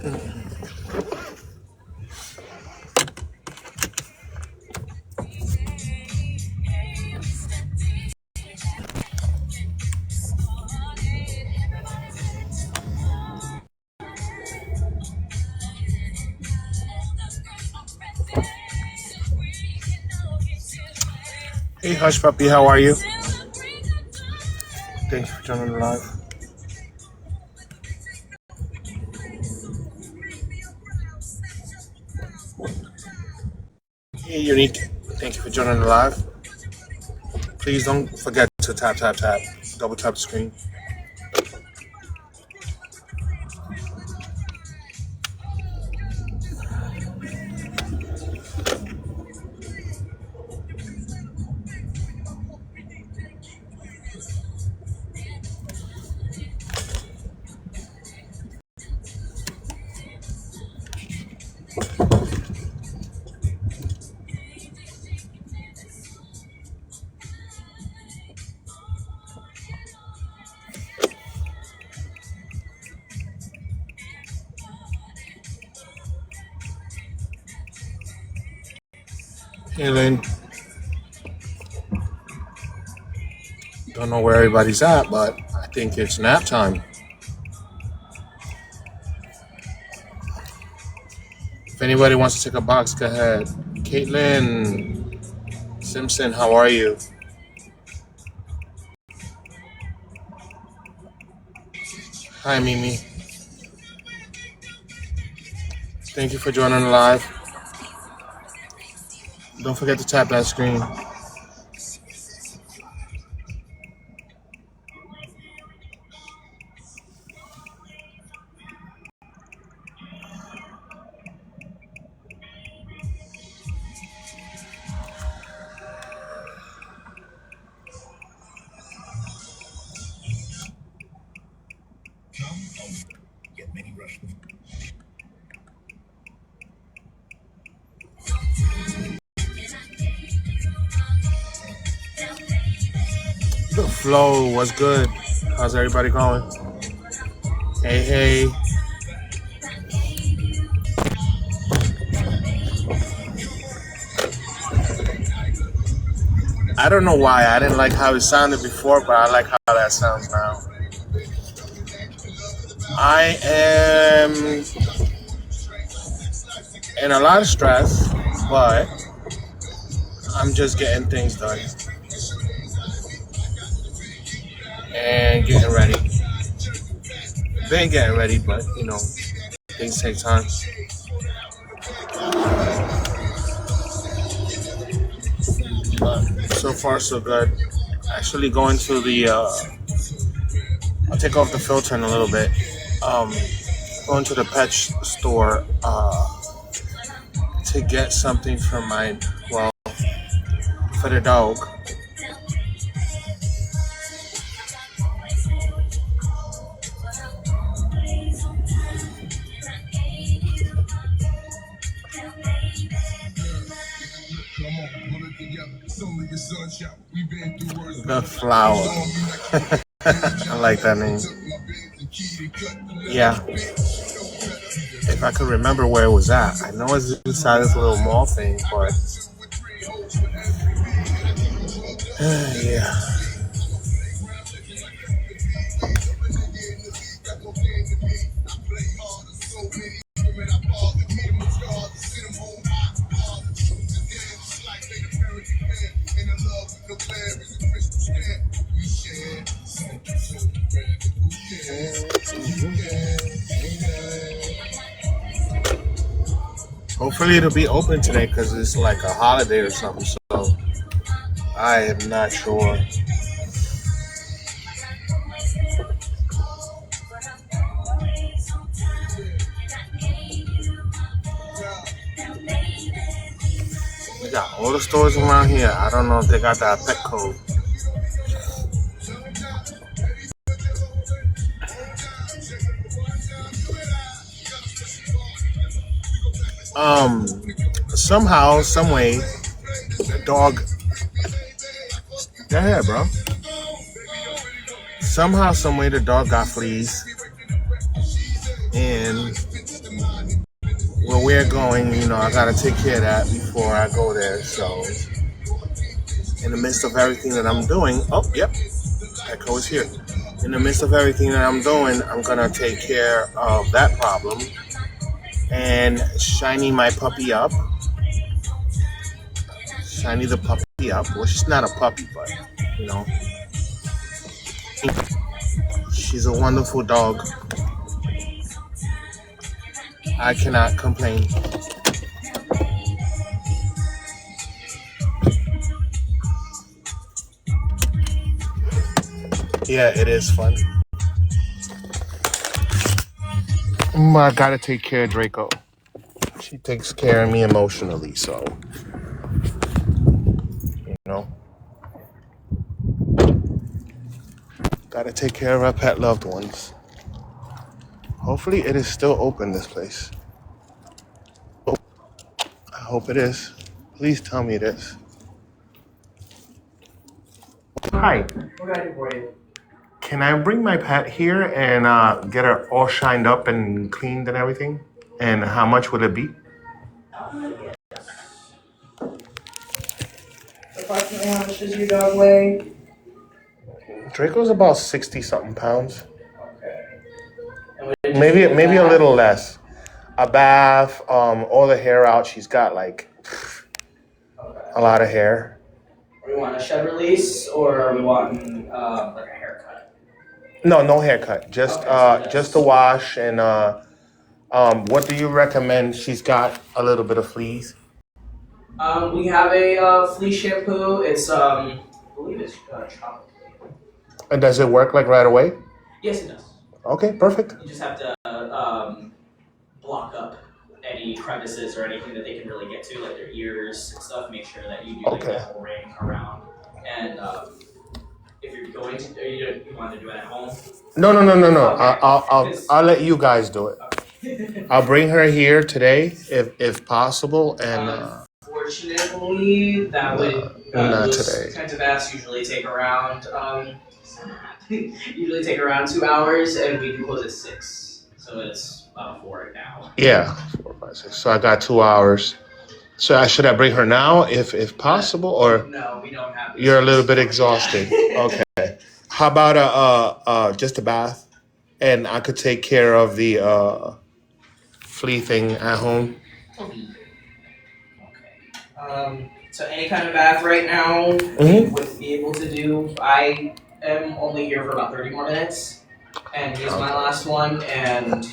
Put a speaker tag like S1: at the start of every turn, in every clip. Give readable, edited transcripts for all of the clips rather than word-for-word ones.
S1: Hey, Hush Puppy, how are you? Thanks for joining the live. Hey, Unique, thank you for joining the live. Please don't forget to tap, double tap the screen. Hey, Lynn, don't know where everybody's at, but I think it's nap time. If anybody wants to take a box, go ahead. Caitlin Simpson, how are you? Hi, Mimi. Thank you for joining the live. Don't forget to tap that screen. The flow was good. How's everybody going? Hey. I don't know why. I didn't like how it sounded before, but I like how that sounds now. I am in a lot of stress, but I'm just getting things done and getting ready. Been getting ready, but things take time. But so far, so good. Actually, going to the. I'll take off the filter in a little bit. Going to the pet store to get something for for the dog. The flower. I like that name. Yeah. If I could remember where it was at. I know it's inside this little mall thing, but yeah. Hopefully it'll be open today because it's like a holiday or something. So I am not sure. We got all the stores around here. I don't know if they got that pet code. Somehow, some way, the dog. Go ahead, bro. Somehow, some way, the dog got fleas, and where we're going, I gotta take care of that before I go there. So, in the midst of everything that I'm doing, oh, yep, Echo is here. In the midst of everything that I'm doing, I'm gonna take care of that problem and shiny my puppy up. Shiny the puppy up. Well, she's not a puppy, but you know, she's a wonderful dog. I cannot complain. Yeah, it is fun. I gotta take care of Draco. She takes care of me emotionally, so you know, gotta take care of our pet loved ones. Hopefully, it is still open. This place. I hope it is. Please tell me it is. Hi. What can I do for you? Can I bring my pet here and get her all shined up and cleaned and everything? And how much would it be? Approximately how much does your dog weigh? Draco's about 60 something pounds. Okay. Maybe a little less. A bath, all the hair out. She's got like a lot of hair. We want a shed release, or are we wanting like a haircut? No haircut. Just just a wash and what do you recommend? She's got a little bit of fleas. We have a flea shampoo. It's I believe it's chocolate. And does it work like right away? Yes, it does. Okay, perfect. You just have to block up any crevices or anything that they can really get to, like their ears and stuff. Make sure that you do like that whole ring around. And if you're going to, you want to do it at home? No. Okay. I'll let you guys do it. Okay. I'll bring her here today, if possible, and. Unfortunately, that would not today. Kinds of baths usually take around 2 hours, and we do close at 6, so it's 4 now. Yeah, 4, 5, 6. So I got 2 hours. So should I bring her now, if possible, or no? We don't have. You're a little bit exhausted. Okay. How about just a bath, and I could take care of the flea thing at home. So any kind of bath right now, we would be able to do. I am only here for about 30 more minutes, and he's my last one. And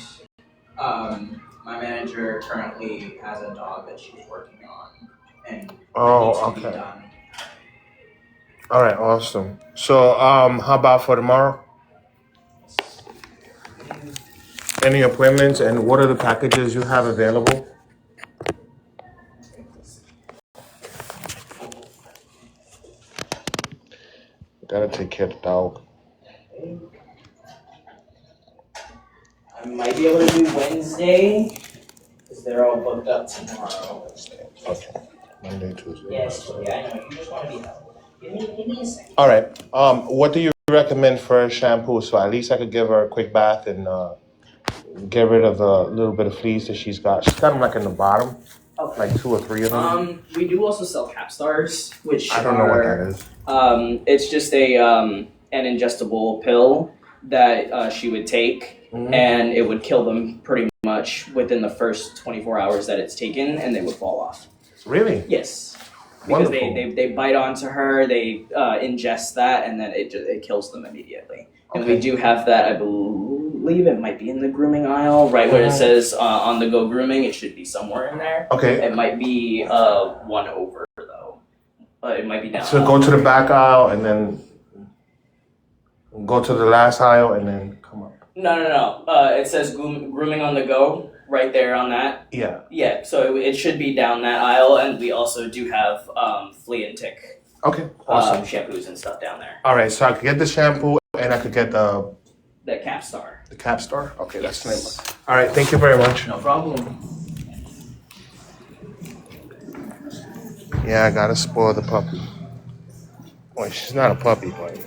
S1: my manager currently has a dog that she's working on, and needs to be done. All right, awesome. So how about for tomorrow? Any appointments, and what are the packages you have available? Gotta take care of the dog. I might be able to do Wednesday, because they're all booked up tomorrow. Okay. Monday, Tuesday. Yes, yeah, I know. You just want to be helpful. Give me a second. All right. What do you recommend for a shampoo? So at least I could give her a quick bath and get rid of the little bit of fleas that she's got. She's got them like in the bottom. Okay. Like 2 or 3 of them. We do also sell cap stars, which I don't know what that is. It's just an ingestible pill that she would take, and it would kill them pretty much within the first 24 hours that it's taken, and they would fall off. Really? Yes. Because they bite onto her, they ingest that, and then it kills them immediately. And we do have that, I believe it might be in the grooming aisle, right where it says on the go grooming. It should be somewhere in there. Okay. It might be one over though. It might be down. So go to the back aisle and then go to the last aisle and then come up. No. It says grooming on the go right there on that. Yeah. Yeah. So it should be down that aisle, and we also do have flea and tick. Okay. Awesome. Shampoos and stuff down there. All right. So I could get the shampoo. And I could get the cap star. The cap star? Okay, yes. That's the name. All right, thank you very much. No problem. Yeah, I gotta spoil the puppy. Well, she's not a puppy, but.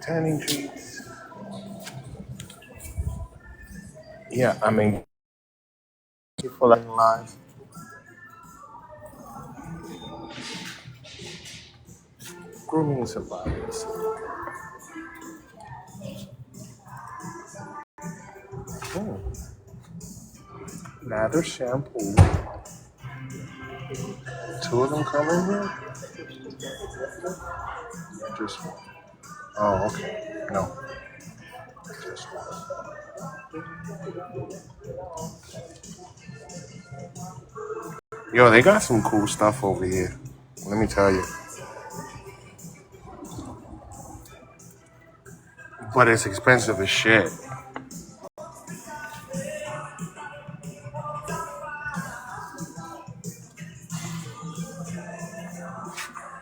S1: Tanning treats. Yeah, I mean, for like live grooming supplies. Oh, lather shampoo. Two of them come in here? Just one. Oh, okay. No, just one. Yo, they got some cool stuff over here. Let me tell you. But it's expensive as shit.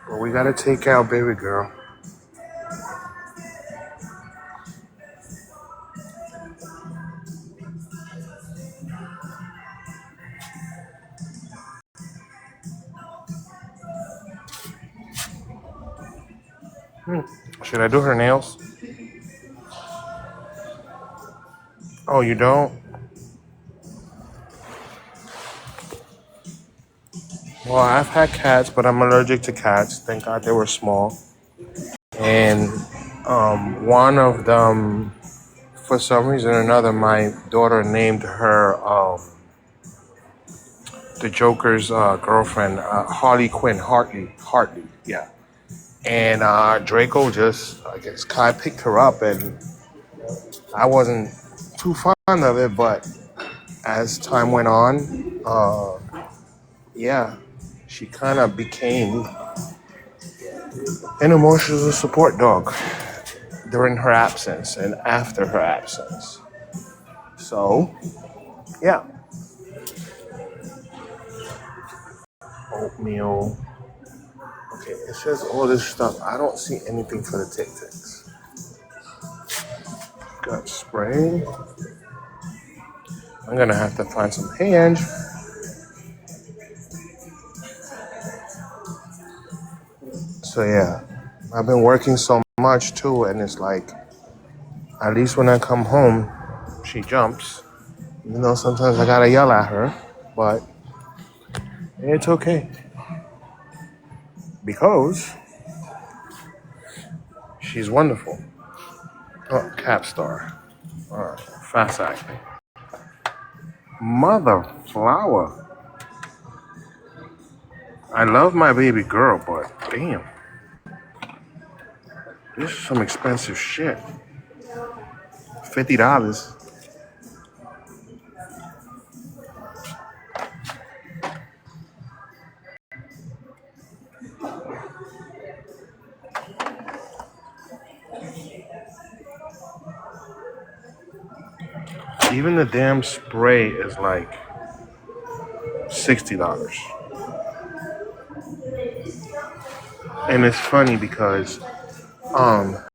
S1: But we gotta take out baby girl. Should I do her nails? Oh, you don't? Well, I've had cats, but I'm allergic to cats. Thank God they were small. And one of them, for some reason or another, my daughter named her the Joker's girlfriend, Harley Quinn, Hartley, yeah. And Draco just, I guess, Kai picked her up, and I wasn't too fond of it, but as time went on, yeah, she kind of became an emotional support dog during her absence and after her absence. So, yeah. Oatmeal. Okay, it says all this stuff. I don't see anything for the Tic Tacs. Got spray. I'm gonna have to find some hand. So yeah, I've been working so much too, and it's like, at least when I come home, she jumps. You know, sometimes I gotta yell at her, but it's okay because she's wonderful. Oh, Capstar. Fast acting. Mother flower. I love my baby girl, but damn, this is some expensive shit. $50. Even the damn spray is like $60. And it's funny because the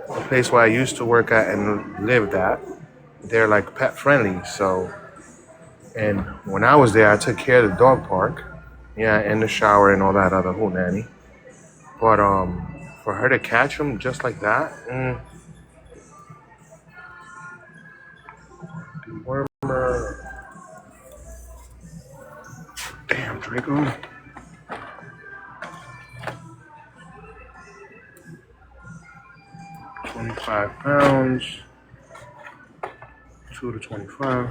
S1: place where I used to work at and lived at, they're like pet friendly. So, and when I was there, I took care of the dog park, yeah, and the shower and all that other hootenanny. But for her to catch them just like that, warmer. Damn, Draco. 25 pounds. 2 to 25.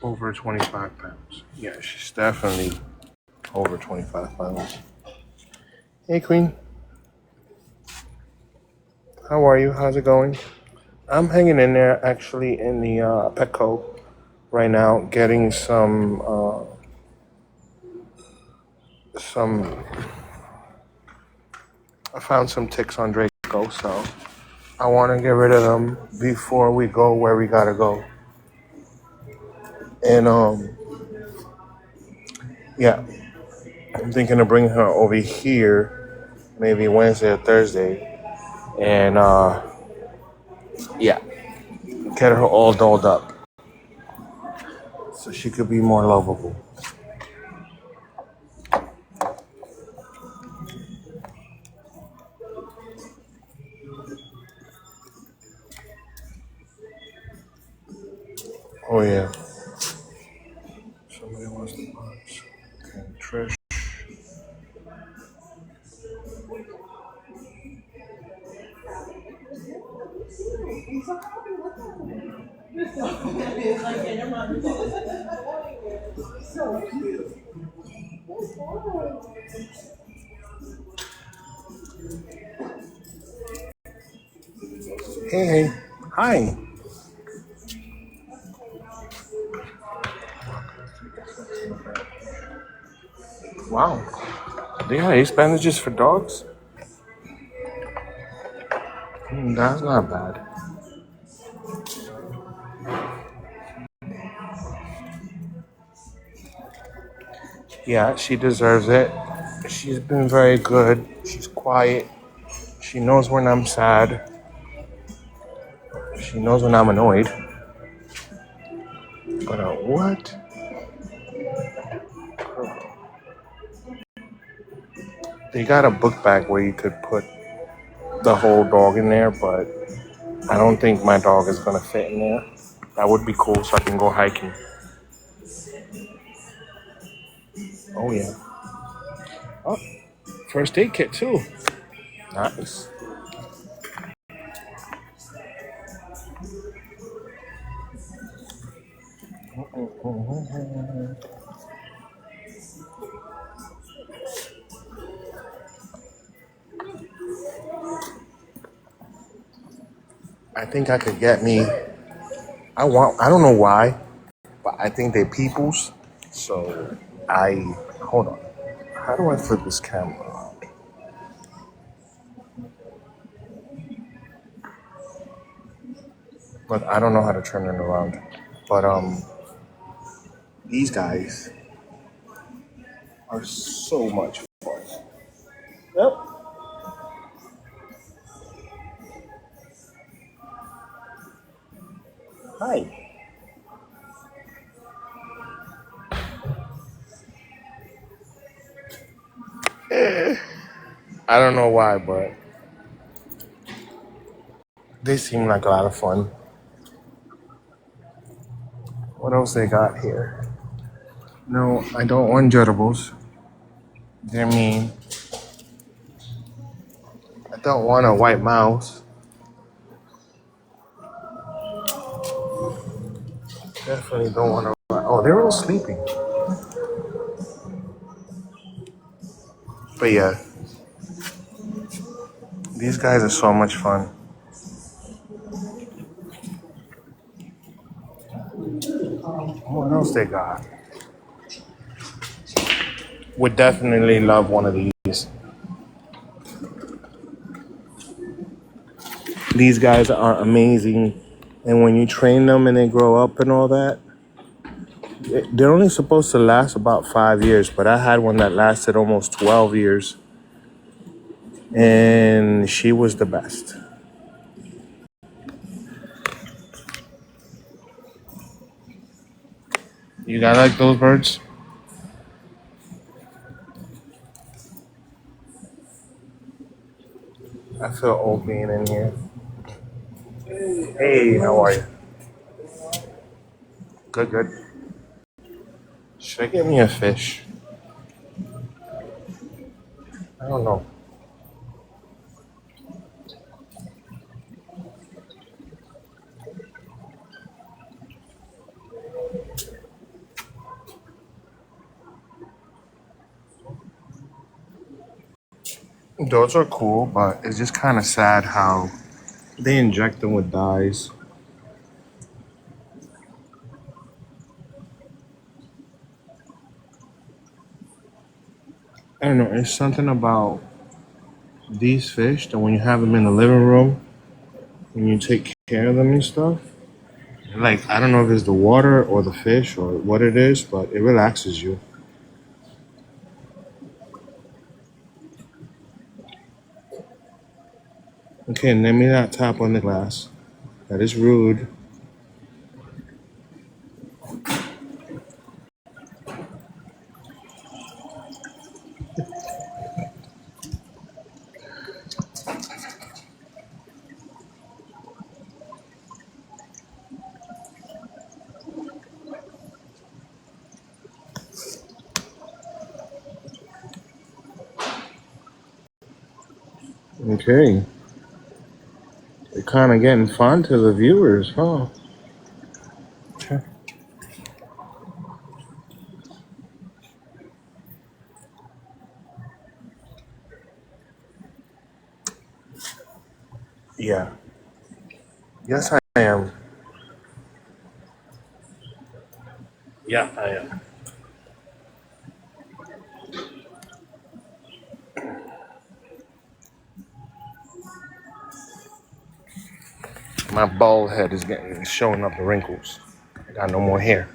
S1: Over 25 pounds. Yeah, she's definitely over 25 pounds. Hey, Queen. How are you? How's it going? I'm hanging in there actually in the Petco right now, getting some. I found some ticks on Draco, so I want to get rid of them before we go where we gotta go. And yeah, I'm thinking of bringing her over here, maybe Wednesday or Thursday, and yeah, get her all dolled up so she could be more lovable. Oh yeah. Somebody wants the box. Okay, Trish. Hey, hey. Hi. Wow. They got ace bandages for dogs? That's not bad. Yeah, she deserves it. She's been very good. She's quiet. She knows when I'm sad. She knows when I'm annoyed. But what? They got a book bag where you could put the whole dog in there, but I don't think my dog is gonna fit in there. That would be cool so I can go hiking. Oh yeah. Oh, first aid kit too. Nice. I think I could get me. I don't know why, but I think they're peoples. So hold on. How do I flip this camera around? But I don't know how to turn it around. But these guys are so much fun. Yep. Hi. I don't know why, but they seem like a lot of fun. What else they got here? No, I don't want jetables. They're mean. I don't want a white mouse. Definitely don't want to. Oh, they're all sleeping. But yeah, these guys are so much fun. What else they got? Would definitely love one of these. These guys are amazing. And when you train them and they grow up and all that, they're only supposed to last about 5 years. But I had one that lasted almost 12 years. And she was the best. You got like those birds? I feel old being in here. Hey, how are you? Good, good. Should I get me a fish? I don't know. Those are cool, but it's just kind of sad how they inject them with dyes. I don't know. It's something about these fish that when you have them in the living room, when you take care of them and stuff, like I don't know if it's the water or the fish or what it is, but it relaxes you. Okay, let me not tap on the glass. That is rude. Okay. They're kind of getting fun to the viewers, huh? Okay. Yeah. Yes, I am. Yeah, I am. My bald head is getting showing up the wrinkles. I got no more hair.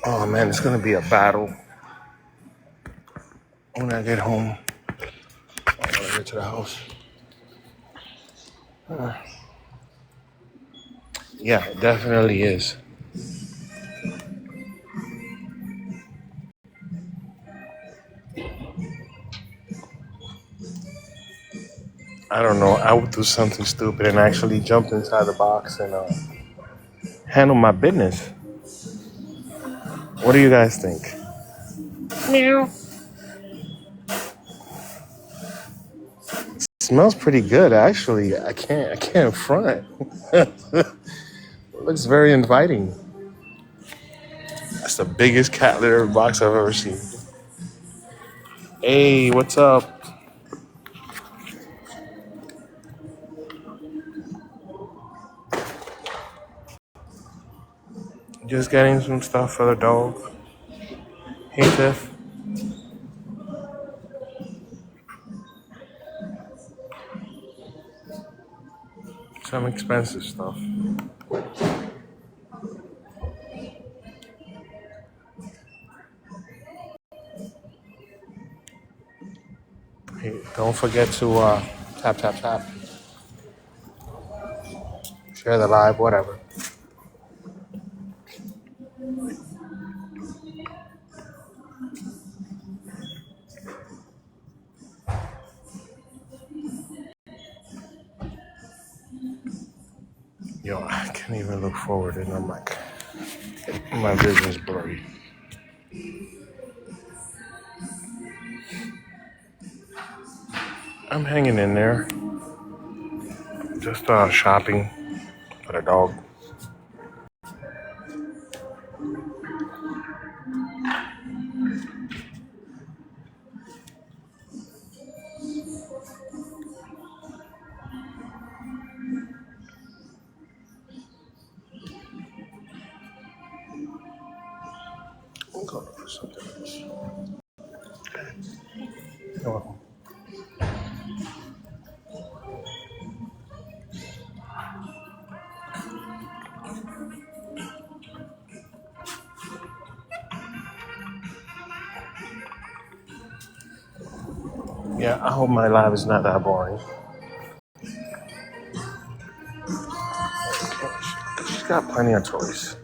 S1: Oh man, it's gonna be a battle when I get home. When I get to the house. Yeah, it definitely is. I don't know. I would do something stupid and actually jump inside the box and handle my business. What do you guys think? Meow. Smells pretty good, actually. I can't front. It looks very inviting. That's the biggest cat litter box I've ever seen. Hey, what's up? Just getting some stuff for the dog. Hey, Tiff. Some expensive stuff. Hey, don't forget to tap, tap, tap. Share the live, whatever. Yo, I can't even look forward and I'm like, my vision's blurry. I'm hanging in there. Just shopping for the dog. I'm going for something else. You're welcome. Yeah, I hope my life is not that boring. She's got plenty of toys.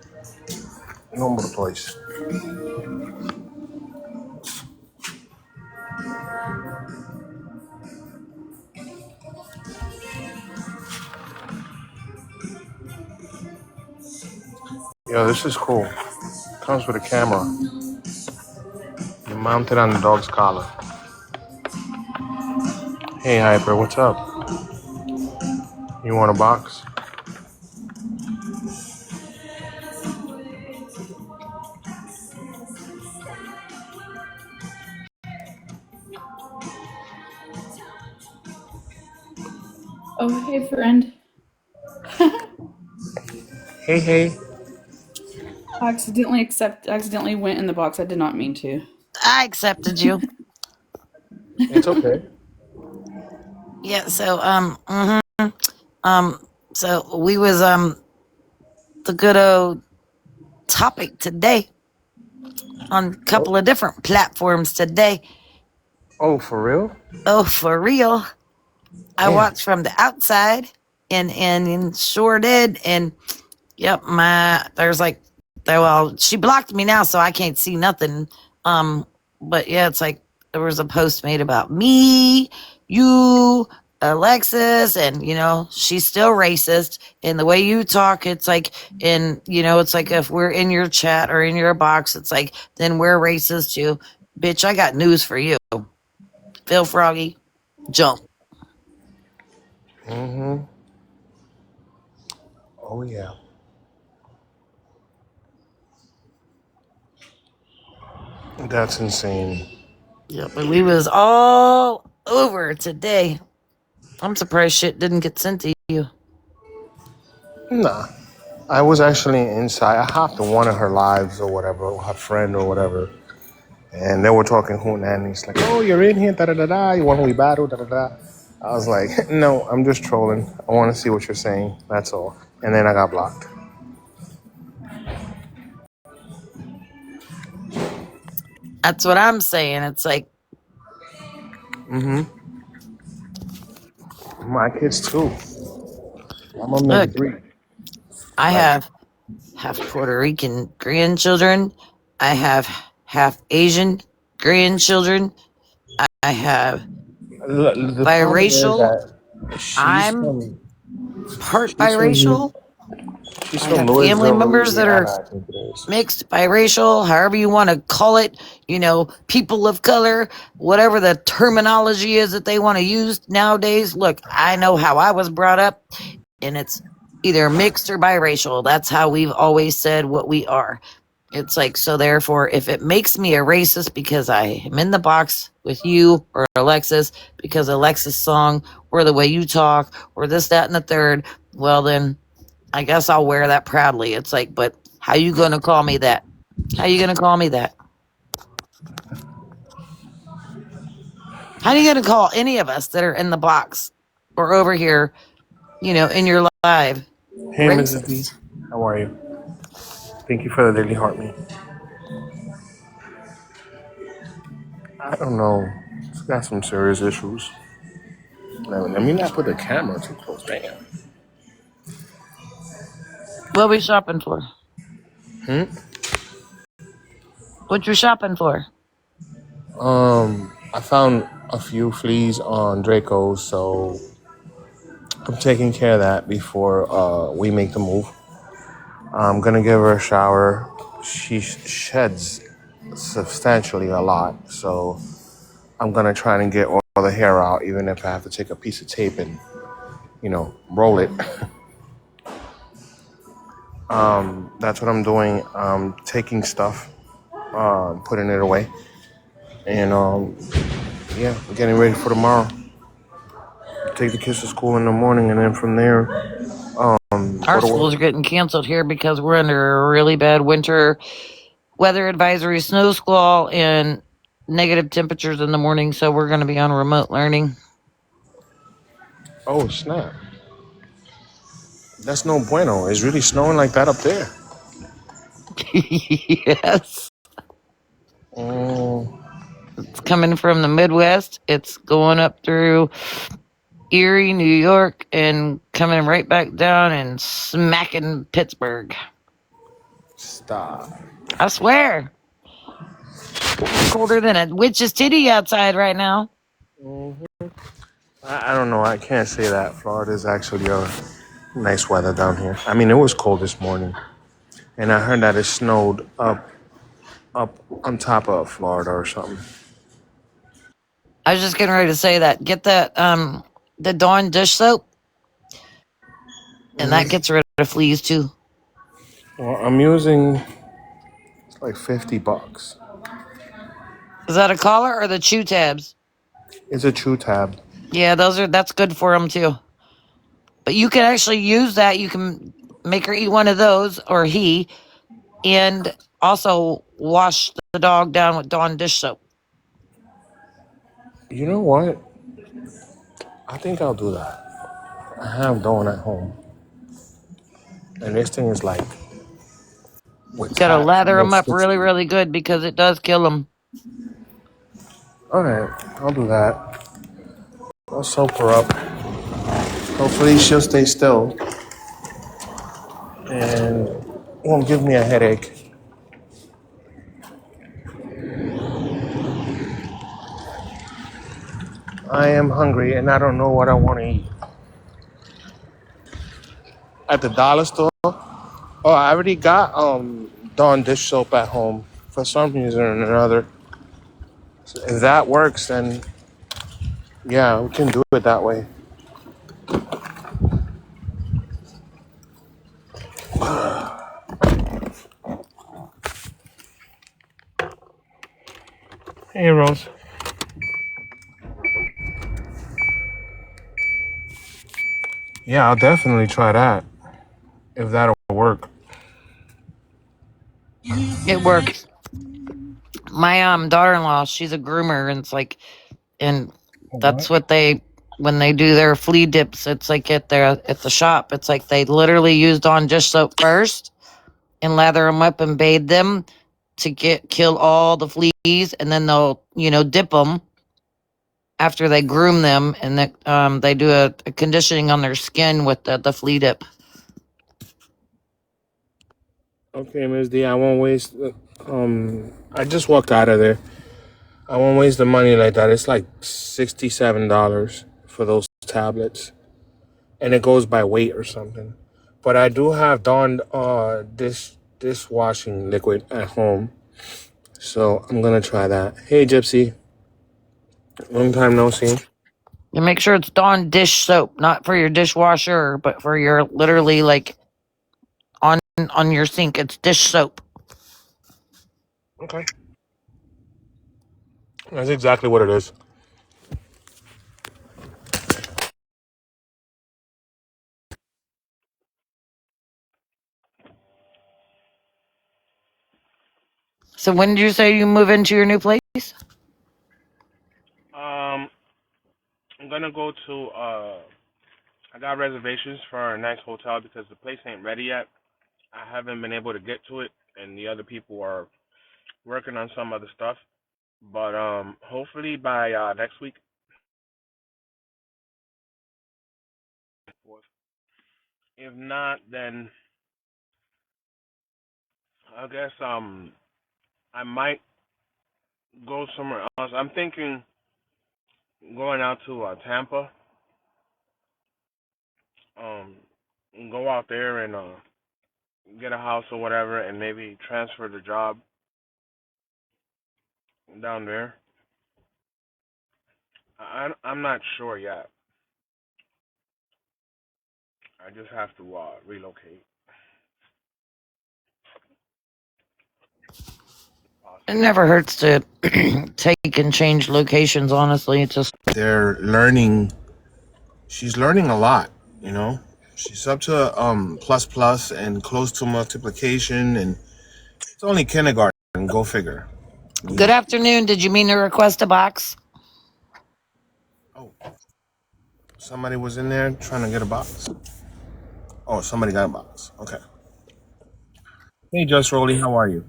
S1: Normal toys. Yo, this is cool. Comes with a camera. You mount it on the dog's collar. Hey, Hyper, what's up? You want a box?
S2: Oh, hey, friend.
S1: Hey, hey.
S2: Accidentally went in the box. I did not mean to.
S3: I accepted you.
S1: It's okay.
S3: Yeah. So um so we was the good old topic today on a couple of different platforms today.
S1: Oh, for real?
S3: Oh, for real. I
S1: Damn.
S3: watched from the outside and sure did. And yep, there's like, well, she blocked me now, so I can't see nothing. But yeah, it's like there was a post made about me, you, Alexis, and she's still racist. And the way you talk, it's like, it's like if we're in your chat or in your box, it's like then we're racist too. Bitch, I got news for you. Phil Froggy, jump.
S1: Mm-hmm. Oh yeah. That's insane.
S3: Yeah, but we was all over today. I'm surprised shit didn't get sent to you.
S1: Nah. I was actually inside. I hopped on one of her lives or whatever, her friend or whatever. And they were talking Hootenannies, like, oh, you're in here, da da da da, you want to we battle, da da da. I was like, no, I'm just trolling. I want to see what you're saying. That's all. And then I got blocked.
S3: That's what I'm saying. It's like,
S1: My kids too. I'm gonna make
S3: look,
S1: 3.
S3: I
S1: Like,
S3: have half Puerto Rican grandchildren. I have half Asian grandchildren. I have
S1: the problem is
S3: biracial.
S1: that she's
S3: I'm
S1: from
S3: part
S1: she's from
S3: biracial.
S1: she's
S3: I
S1: from
S3: have family
S1: Louisville,
S3: members that are
S1: Louisiana, I think it is.
S3: mixed, biracial, however you want to call it, people of color, whatever the terminology is that they want to use nowadays. Look, I know how I was brought up, and it's either mixed or biracial. That's how we've always said what we are. It's like, so therefore, if it makes me a racist because I am in the box with you or Alexis, because Alexis' song, or the way you talk, or this, that, and the third, well, then I guess I'll wear that proudly. It's like, but how you gonna call me that? How you gonna call me that? How are you gonna call any of us that are in the box or over here, in your live,
S1: Hey, Mrs. D,
S3: racist?
S1: how are you? Thank you for the daily heart me. I don't know. It's got some serious issues. Let me not put the camera too close. Damn.
S3: What we shopping for? What you shopping for?
S1: I found a few fleas on Draco's, so I'm taking care of that before we make the move. I'm gonna give her a shower. She sheds substantially a lot, so I'm gonna try and get all the hair out, even if I have to take a piece of tape and, roll it. That's what I'm doing. Taking stuff, putting it away, and yeah, getting ready for tomorrow. Take the kids to school in the morning, and then from there,
S3: Our
S1: go to
S3: schools are
S1: work.
S3: getting canceled here because we're under a really bad winter weather advisory, snow squall, and negative temperatures in the morning. So we're going to be on remote learning.
S1: Oh snap! That's no bueno. It's really snowing like that up there.
S3: Yes.
S1: Oh,
S3: It's coming from the Midwest. It's going up through Erie, New York, and coming right back down and smacking Pittsburgh.
S1: stop.
S3: I swear. It's colder than a witch's titty outside right now.
S1: I don't know. I can't say that. Florida is actually a nice weather down here. I mean, it was cold this morning, and I heard that it snowed up on top of Florida or something.
S3: I was just getting ready to say that. Get that the Dawn dish soap, and that gets rid of fleas too.
S1: Well, I'm using it's like $50.
S3: Is that a collar or the chew tabs?
S1: It's a chew tab.
S3: Yeah, that's good for them too. But you can actually use that. You can make her eat one of those, or he, and also wash the dog down with Dawn dish soap.
S1: You know what? I think I'll do that. I have Dawn at home, and this thing is like with
S3: Gotta
S1: tats
S3: lather
S1: and it
S3: them up
S1: sticks
S3: really,
S1: to you.
S3: really good because it does kill them.
S1: All right, I'll do that. I'll soap her up. Hopefully, she'll stay still and won't give me a headache. I am hungry and I don't know what I want to eat. At the dollar store? Oh, I already got Dawn dish soap at home for some reason or another. If that works, then yeah, we can do it that way. Hey, Rose. Yeah, I'll definitely try that if that'll work.
S3: It works. My daughter-in-law, she's a groomer, and it's like, and
S1: What?
S3: that's what they when they do their flea dips. It's like at the shop. It's like they literally used on dish soap first and lather them up and bathe them to kill all the fleas, and then they'll dip them after they groom them, and that they do a conditioning on their skin with the flea dip.
S1: Okay, Ms. D, I won't waste. I just walked out of there. I won't waste the money like that. It's like $67 for those tablets, and it goes by weight or something. But I do have Dawn dishwashing liquid at home, so I'm gonna try that. Hey, Gypsy, long time no see.
S3: And make sure it's Dawn dish soap, not for your dishwasher, but for your literally like on your sink. It's dish soap.
S1: Okay, that's exactly what it is.
S3: So when did you say you move into your new place?
S1: Um, I'm gonna go to. I got reservations for our next hotel because the place ain't ready yet. I haven't been able to get to it, and the other people are working on some other stuff. But hopefully by next week. If not, then I guess I might go somewhere else. I'm thinking going out to Tampa. Um, and go out there and get a house or whatever, and maybe transfer the job down there. I'm not sure yet. I just have to relocate.
S3: It
S1: Possibly.
S3: never hurts to take and change locations, honestly. It's just
S1: They're learning. She's learning a lot. You know, she's up to plus plus and close to multiplication, and it's only kindergarten. Go figure.
S3: good
S1: Yeah.
S3: afternoon. Did you mean to request a box?
S1: Oh, somebody was in there trying to get a box. Oh, somebody got a box. Okay. Hey, Just Rolly, how are you?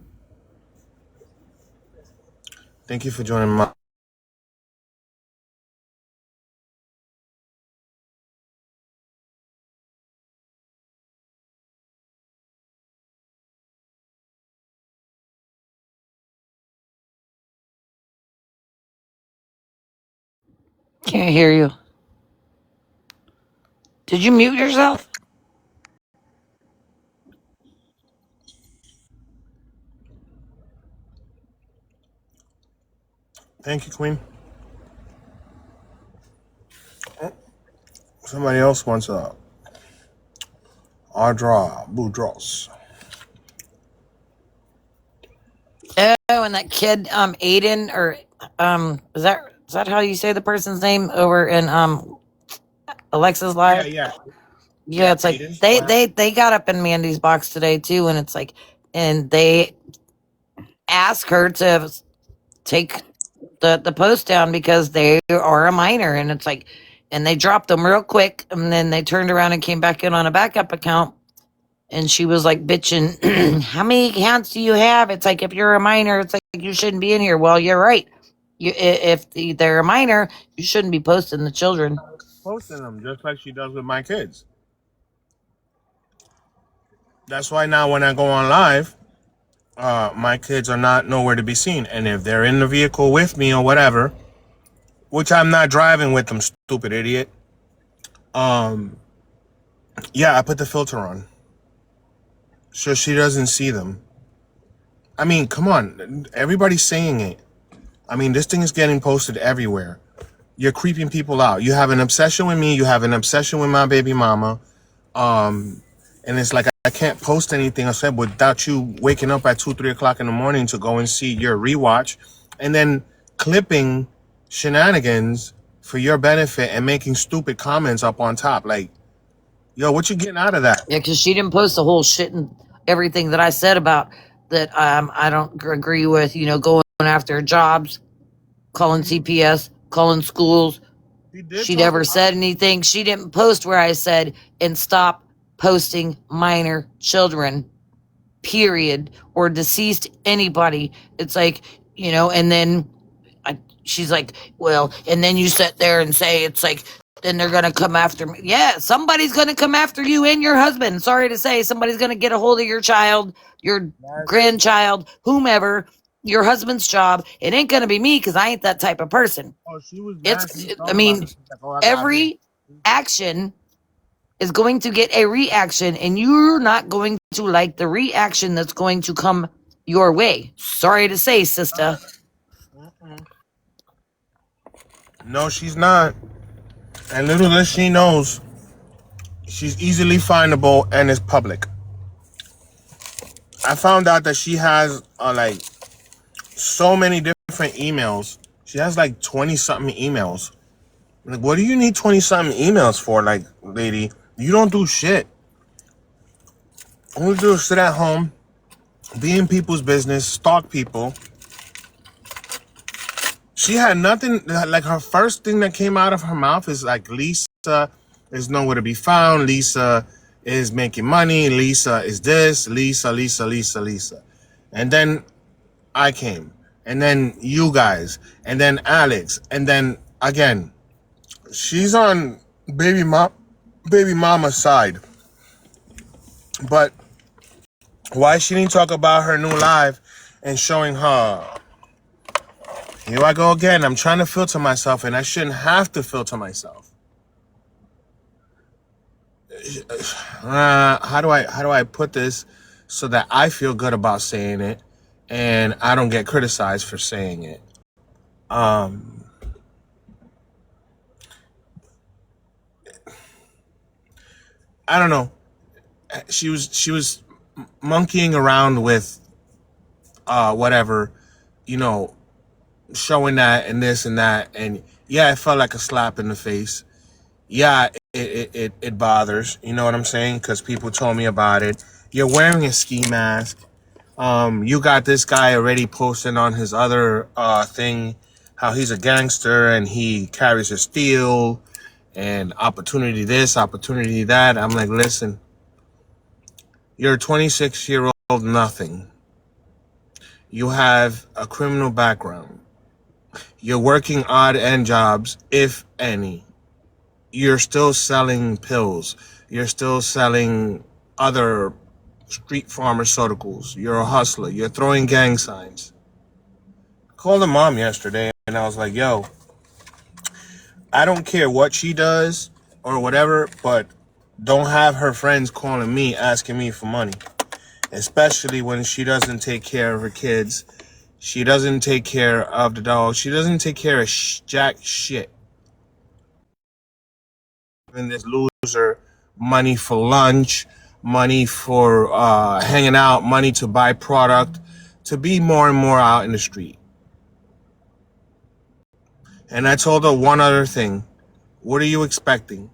S1: Thank you for joining my.
S3: Can't hear you. Did you mute yourself?
S1: Thank you, Queen. Somebody else wants a Audra Boudros.
S3: Oh, and that kid, Aiden, or is that how you say the person's name over in Alexa's
S1: Yeah,
S3: live?
S1: yeah,
S3: Yeah,
S1: yeah.
S3: it's like
S1: Aiden,
S3: they
S1: what happened?
S3: they they got up in Mandy's box today too, and it's like, and they ask her to take the post down because they are a minor, and it's like, and they dropped them real quick, and then they turned around and came back in on a backup account, and she was like bitching, how many accounts do you have? It's like, if you're a minor, it's like you shouldn't be in here. Well, you're right. If they're a minor, you shouldn't be posting the children.
S1: Posting them just like she does with my kids. That's why now when I go on live, my kids are not nowhere to be seen. And if they're in the vehicle with me or whatever, which I'm not driving with them, stupid idiot. Um, yeah, I put the filter on so she doesn't see them. I mean, come on, everybody's saying it. I mean, this thing is getting posted everywhere. You're creeping people out. You have an obsession with me. You have an obsession with my baby mama. And it's like I can't post anything I said without you waking up at 2, 3 o'clock in the morning to go and see your rewatch, and then clipping shenanigans for your benefit and making stupid comments up on top. Like, yo, what you getting out of that?
S3: Yeah, because she didn't post the whole shit and everything that I said about that. I don't agree with, going after jobs, calling CPS, calling schools. She never said anything. She didn't post where I said, and stop posting minor children, period, or deceased anybody. It's like, and then she's like, well, and then you sit there and say, it's like, then they're going to come after me. Yeah, somebody's going to come after you and your husband. Sorry to say, somebody's going to get a hold of your child, your grandchild, whomever, your husband's job. It ain't going to be me because I ain't that type of person. Every action is going to get a reaction, and you're not going to like the reaction that's going to come your way. Sorry to say, sister.
S1: No, she's not. And little as she knows, she's easily findable and is public. I found out that she has like so many different emails. She has like 20-something emails. Like, what do you need 20-something emails for? Like, lady, you don't do shit. All you do is sit at home, be in people's business, stalk people. She had nothing, like her first thing that came out of her mouth is like, Lisa is nowhere to be found. Lisa is making money. Lisa is this. Lisa. And then I came. And then you guys. And then Alex. And then again, she's on baby mama's side. But why she didn't talk about her new live and showing her... Here I go again. I'm trying to filter myself, and I shouldn't have to filter myself. How do I put this so that I feel good about saying it, and I don't get criticized for saying it? I don't know. She was monkeying around with whatever, showing that and this and that, and yeah, it felt like a slap in the face. Yeah, it bothers. You know what I'm saying? Because people told me about it. You're wearing a ski mask. You got this guy already posting on his other thing how he's a gangster and he carries a steel and opportunity this, opportunity that. I'm like, listen, you're a 26-year-old nothing. You have a criminal background. You're working odd end jobs, if any. You're still selling pills. You're still selling other street pharmaceuticals. You're a hustler. You're throwing gang signs. I called her mom yesterday and I was like, yo, I don't care what she does or whatever, but don't have her friends calling me asking me for money. Especially when she doesn't take care of her kids. She doesn't take care of the dog. She doesn't take care of jack shit. Giving this loser money for lunch, money for hanging out, money to buy product, to be more and more out in the street. And I told her one other thing. What are you expecting?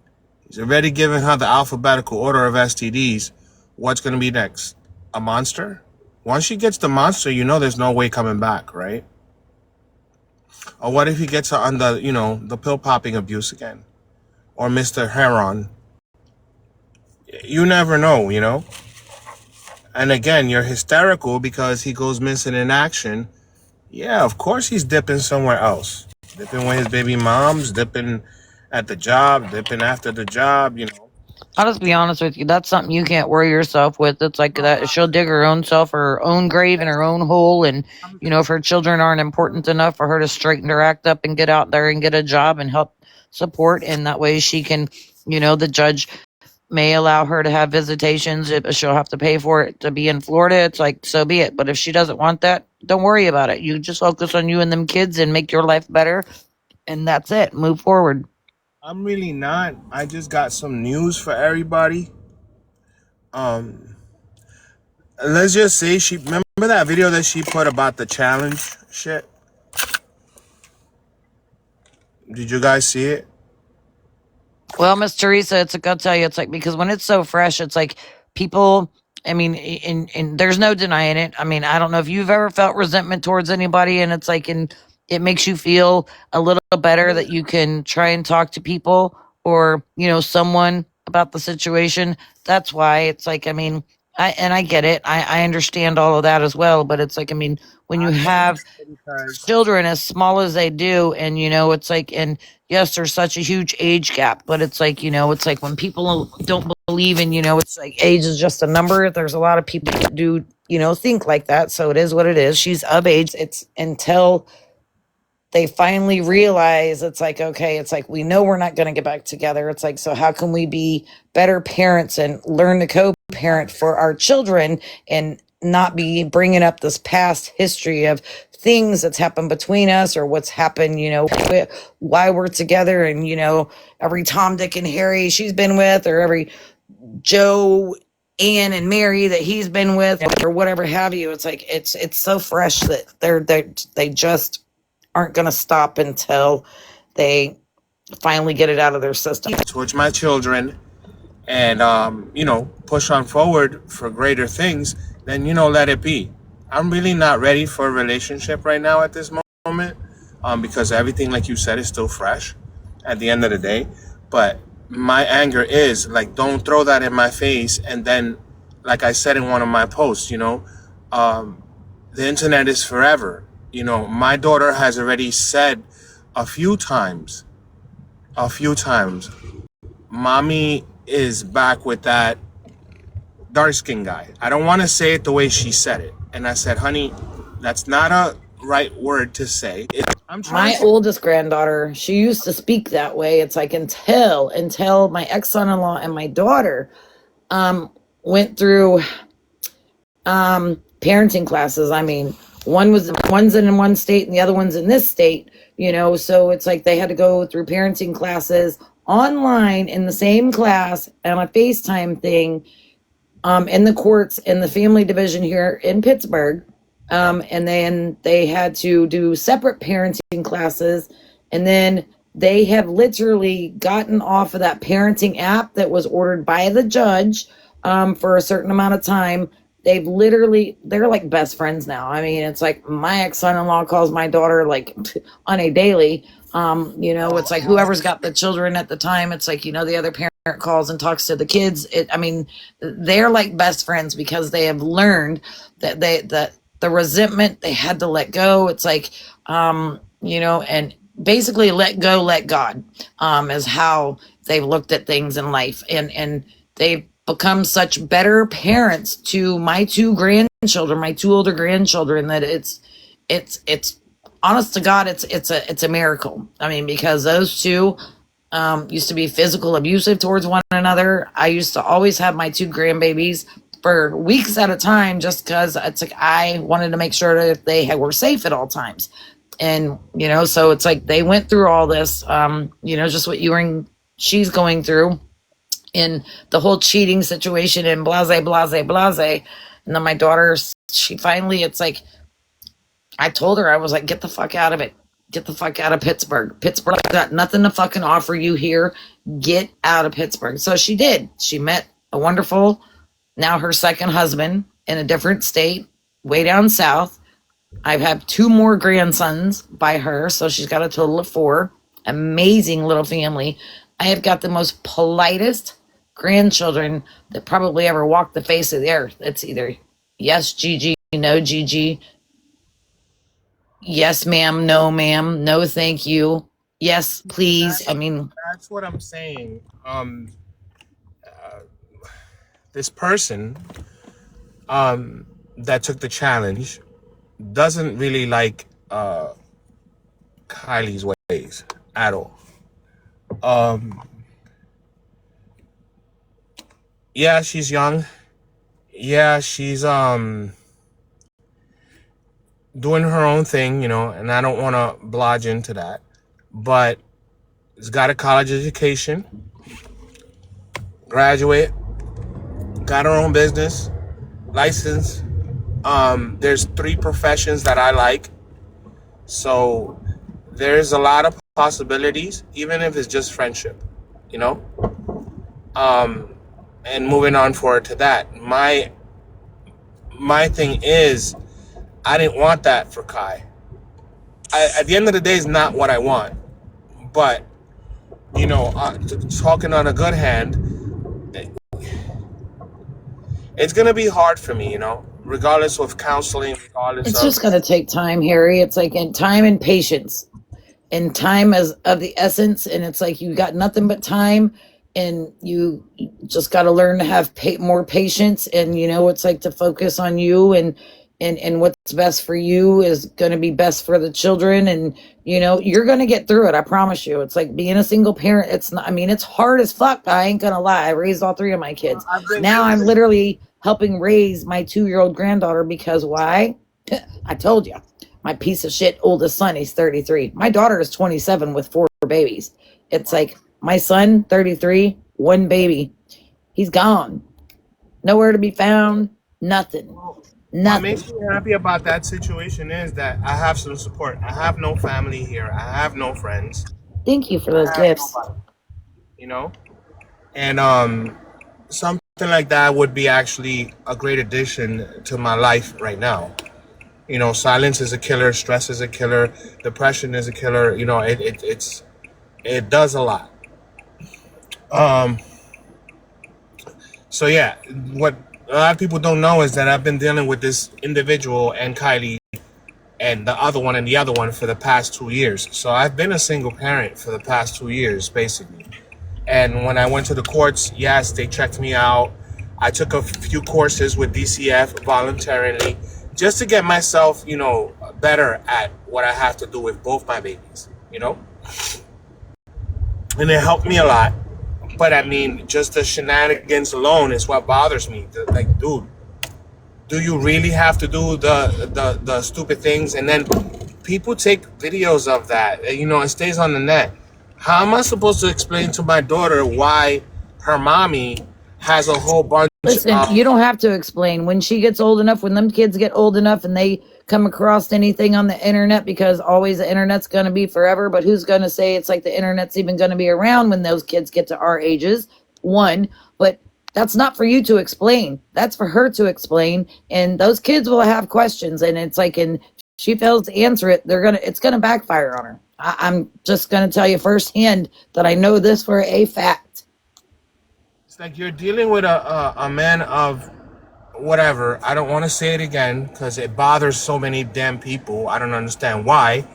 S1: He's already given her the alphabetical order of STDs. What's going to be next? A monster? Once she gets the monster, there's no way coming back, right? Or what if he gets her on the pill popping abuse again? Or Mr. Heron? You never know, And again, you're hysterical because he goes missing in action. Yeah, of course he's dipping somewhere else. Dipping with his baby moms, dipping at the job, dipping after the job,
S3: I'll just be honest with you. That's something you can't worry yourself with. It's like that. She'll dig her own self, or her own grave in her own hole. And, if her children aren't important enough for her to straighten her act up and get out there and get a job and help support. And that way she can, the judge may allow her to have visitations. If she'll have to pay for it to be in Florida, it's like, so be it. But if she doesn't want that, don't worry about it. You just focus on you and them kids and make your life better. And that's it. Move forward.
S1: I'm really not. I just got some news for everybody. Um, let's just say she remember that video that she put about the challenge shit. Did you guys see it?
S3: Well, Miss Teresa, it's like, I'll tell you, it's like, because when it's so fresh, it's like people, I mean, and there's no denying it. I mean, I don't know if you've ever felt resentment towards anybody, and it's like, and it makes you feel a little better that you can try and talk to people or, someone about the situation. That's why it's like, I mean, I get it. I understand all of that as well, but it's like, I mean, when you have
S1: Because
S3: children as small as they do, and it's like, and yes, there's such a huge age gap, but it's like, it's like when people don't believe in, it's like age is just a number. There's a lot of people that do, think like that. So it is what it is. She's of age. It's until they finally realize, it's like, okay, it's like, we know we're not going to get back together. It's like, so how can we be better parents and learn to co-parent for our children and not be bringing up this past history of things that's happened between us or what's happened, why we're together, and, every Tom, Dick, and Harry she's been with, or every Joe, Ann, and Mary that he's been with, or whatever have you. It's like, it's so fresh that they just aren't going to stop until they finally get it out of their system.
S1: towards my children, and push on forward for greater things, then let it be. I'm really not ready for a relationship right now at this moment, because everything, like you said, is still fresh at the end of the day. But my anger is like, don't throw that in my face. And then, like I said in one of my posts, the internet is forever. My daughter has already said a few times, mommy is back with that dark skinned guy. I don't want to say it the way she said it. And I said, honey, that's not a right word to say.
S3: My oldest granddaughter, she used to speak that way. It's like, until my ex-son-in-law and my daughter went through parenting classes. I mean, one's in one state and the other one's in this state, so it's like they had to go through parenting classes online in the same class on a FaceTime thing, in the courts in the family division here in Pittsburgh. And then they had to do separate parenting classes. And then they have literally gotten off of that parenting app that was ordered by the judge, for a certain amount of time. They're like best friends now. I mean, it's like my ex-son-in-law calls my daughter like on a daily. It's like whoever's got the children at the time, it's like, the other parent calls and talks to the kids. I mean, they're like best friends because they have learned that the resentment they had to let go. It's like, and basically let go, let God, is how they've looked at things in life. And they've become such better parents to my two grandchildren, my two older grandchildren, that it's honest to God, it's a miracle. I mean, because those two used to be physical abusive towards one another. I used to always have my two grandbabies for weeks at a time, just because it's like I wanted to make sure that they were safe at all times. And so it's like they went through all this, just what she's going through in the whole cheating situation and blase. And then my daughter, she finally, it's like, I told her, I was like, get the fuck out of it. Get the fuck out of Pittsburgh. Pittsburgh got nothing to fucking offer you here. Get out of Pittsburgh. So she did. She met a wonderful, now her second husband in a different state, way down south. I've had two more grandsons by her, so she's got a total of 4. Amazing little family. I have got the most politest grandchildren that probably ever walked the face of the earth. It's either yes, Gigi, no, Gigi. Yes, ma'am. No, ma'am. No, thank you. Yes, please. I mean,
S1: that's what I'm saying. This person that took the challenge doesn't really like Kylie's ways at all. Yeah, she's young. Yeah, she's doing her own thing, and I don't want to blodge into that. But she's got a college education, graduate, got her own business, license. There's three professions that I like. So there's a lot of possibilities, even if it's just friendship, you know? Um, and moving on forward to that. My thing is I didn't want that for Kai. At the end of the day, it's not what I want. But, talking on a good hand, it's going to be hard for me, regardless of counseling, regardless
S3: It's
S1: of.
S3: just going to take time, Harry. It's like in time and patience. And time is of the essence. And it's like you got nothing but time, and you just got to learn to have more patience. And it's like to focus on you, and what's best for you is going to be best for the children. And you're going to get through it. I promise you. It's like being a single parent. It's not, I mean, it's hard as fuck. I ain't going to lie. I raised all three of my kids. Now I'm literally helping raise my 2-year-old granddaughter, because why? I told you, my piece of shit oldest son, he's 33. My daughter is 27 with 4 babies. It's like my son, 33, 1 baby. He's gone. Nowhere to be found. Nothing.
S1: What
S3: Nothing.
S1: makes me happy about that situation is that I have some support. I have no family here. I have no friends.
S3: Thank you for
S1: I
S3: those
S1: have
S3: gifts.
S1: nobody, and something like that would be actually a great addition to my life right now. Silence is a killer, stress is a killer, depression is a killer. It does a lot. Um, so yeah, what a lot of people don't know is that I've been dealing with this individual and Kylie and the other one for the past 2 years. So I've been a single parent for the past 2 years, basically. And when I went to the courts, yes, they checked me out. I took a few courses with DCF voluntarily just to get myself, better at what I have to do with both my babies. And it helped me a lot. But I mean, just the shenanigans alone is what bothers me. Like, dude, do you really have to do the stupid things? And then people take videos of that, it stays on the net. How am I supposed to explain to my daughter why her mommy has a whole bunch
S3: Listen,
S1: of.
S3: you don't have to explain. When she gets old enough, when them kids get old enough and they come across anything on the internet, because always the internet's going to be forever, but who's going to say it's like the internet's even going to be around when those kids get to our ages? One, but that's not for you to explain. That's for her to explain. And those kids will have questions. And it's like, and she fails to answer it, it's going to backfire on her. I'm just going to tell you firsthand that I know this for a fact.
S1: It's like you're dealing with a man of whatever. I don't want to say it again because it bothers so many damn people. I don't understand why.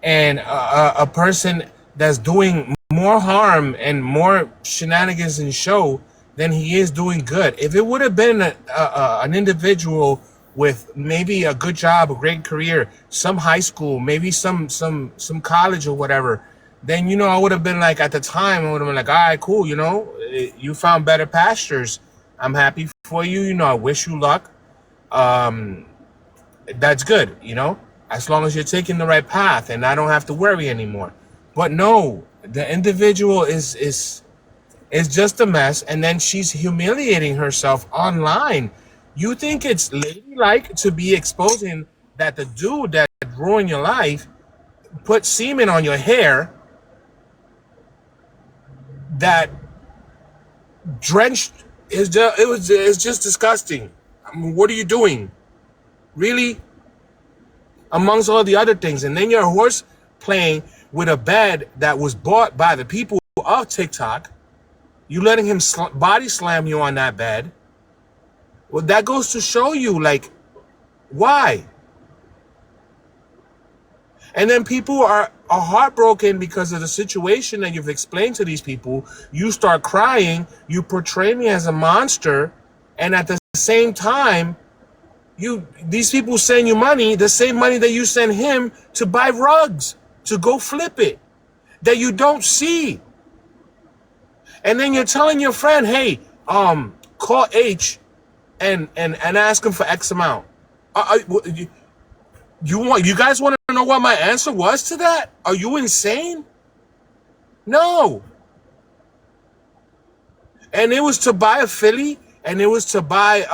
S1: And a person that's doing more harm and more shenanigans and show than he is doing good. If it would have been an individual with maybe a good job, a great career, some high school, maybe some college or whatever, then I would have been like, at the time I would have been like, all right, cool, you found better pastures. I'm happy for you. I wish you luck. That's good. As long as you're taking the right path, and I don't have to worry anymore. But no, the individual is just a mess, and then she's humiliating herself online. You think it's ladylike to be exposing that the dude that ruined your life put semen on your hair that drenched it's just disgusting. I mean, what are you doing? Really? Amongst all the other things. And then you're horse playing with a bed that was bought by the people of TikTok. You letting him body slam you on that bed. Well, that goes to show you, like, why? And then people are heartbroken because of the situation that you've explained to these people. You start crying. You portray me as a monster. And at the same time, these people send you money, the same money that you send him to buy rugs, to go flip it, that you don't see. And then you're telling your friend, hey, call H and ask him for X amount. You guys want to know what my answer was to that? Are you insane? No. And it was to buy a Philly, and it was to buy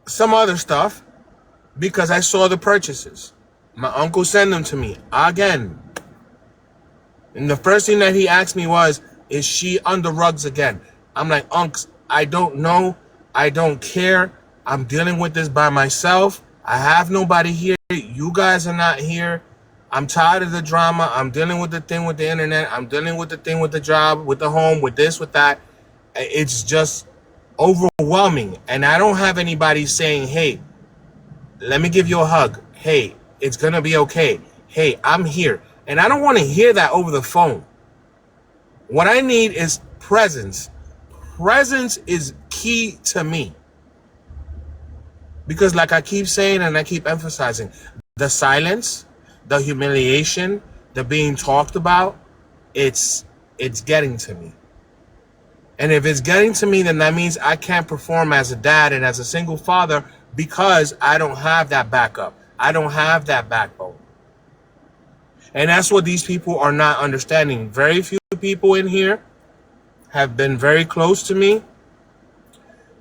S1: some other stuff because I saw the purchases. My uncle sent them to me again. And the first thing that he asked me was, is she on the rugs again? I'm like, Unks, I don't know. I don't care. I'm dealing with this by myself. I have nobody here. You guys are not here. I'm tired of the drama. I'm dealing with the thing with the internet. I'm dealing with the thing with the job, with the home, with this, with that. It's just overwhelming. And I don't have anybody saying, hey, let me give you a hug. Hey, it's going to be okay. Hey, I'm here. And I don't want to hear that over the phone. What I need is presence. Presence is key to me. Because like I keep saying and I keep emphasizing, the silence, the humiliation, the being talked about, it's getting to me. And if it's getting to me, then that means I can't perform as a dad and as a single father because I don't have that backup. I don't have that backbone. And that's what these people are not understanding. Very few people in here have been very close to me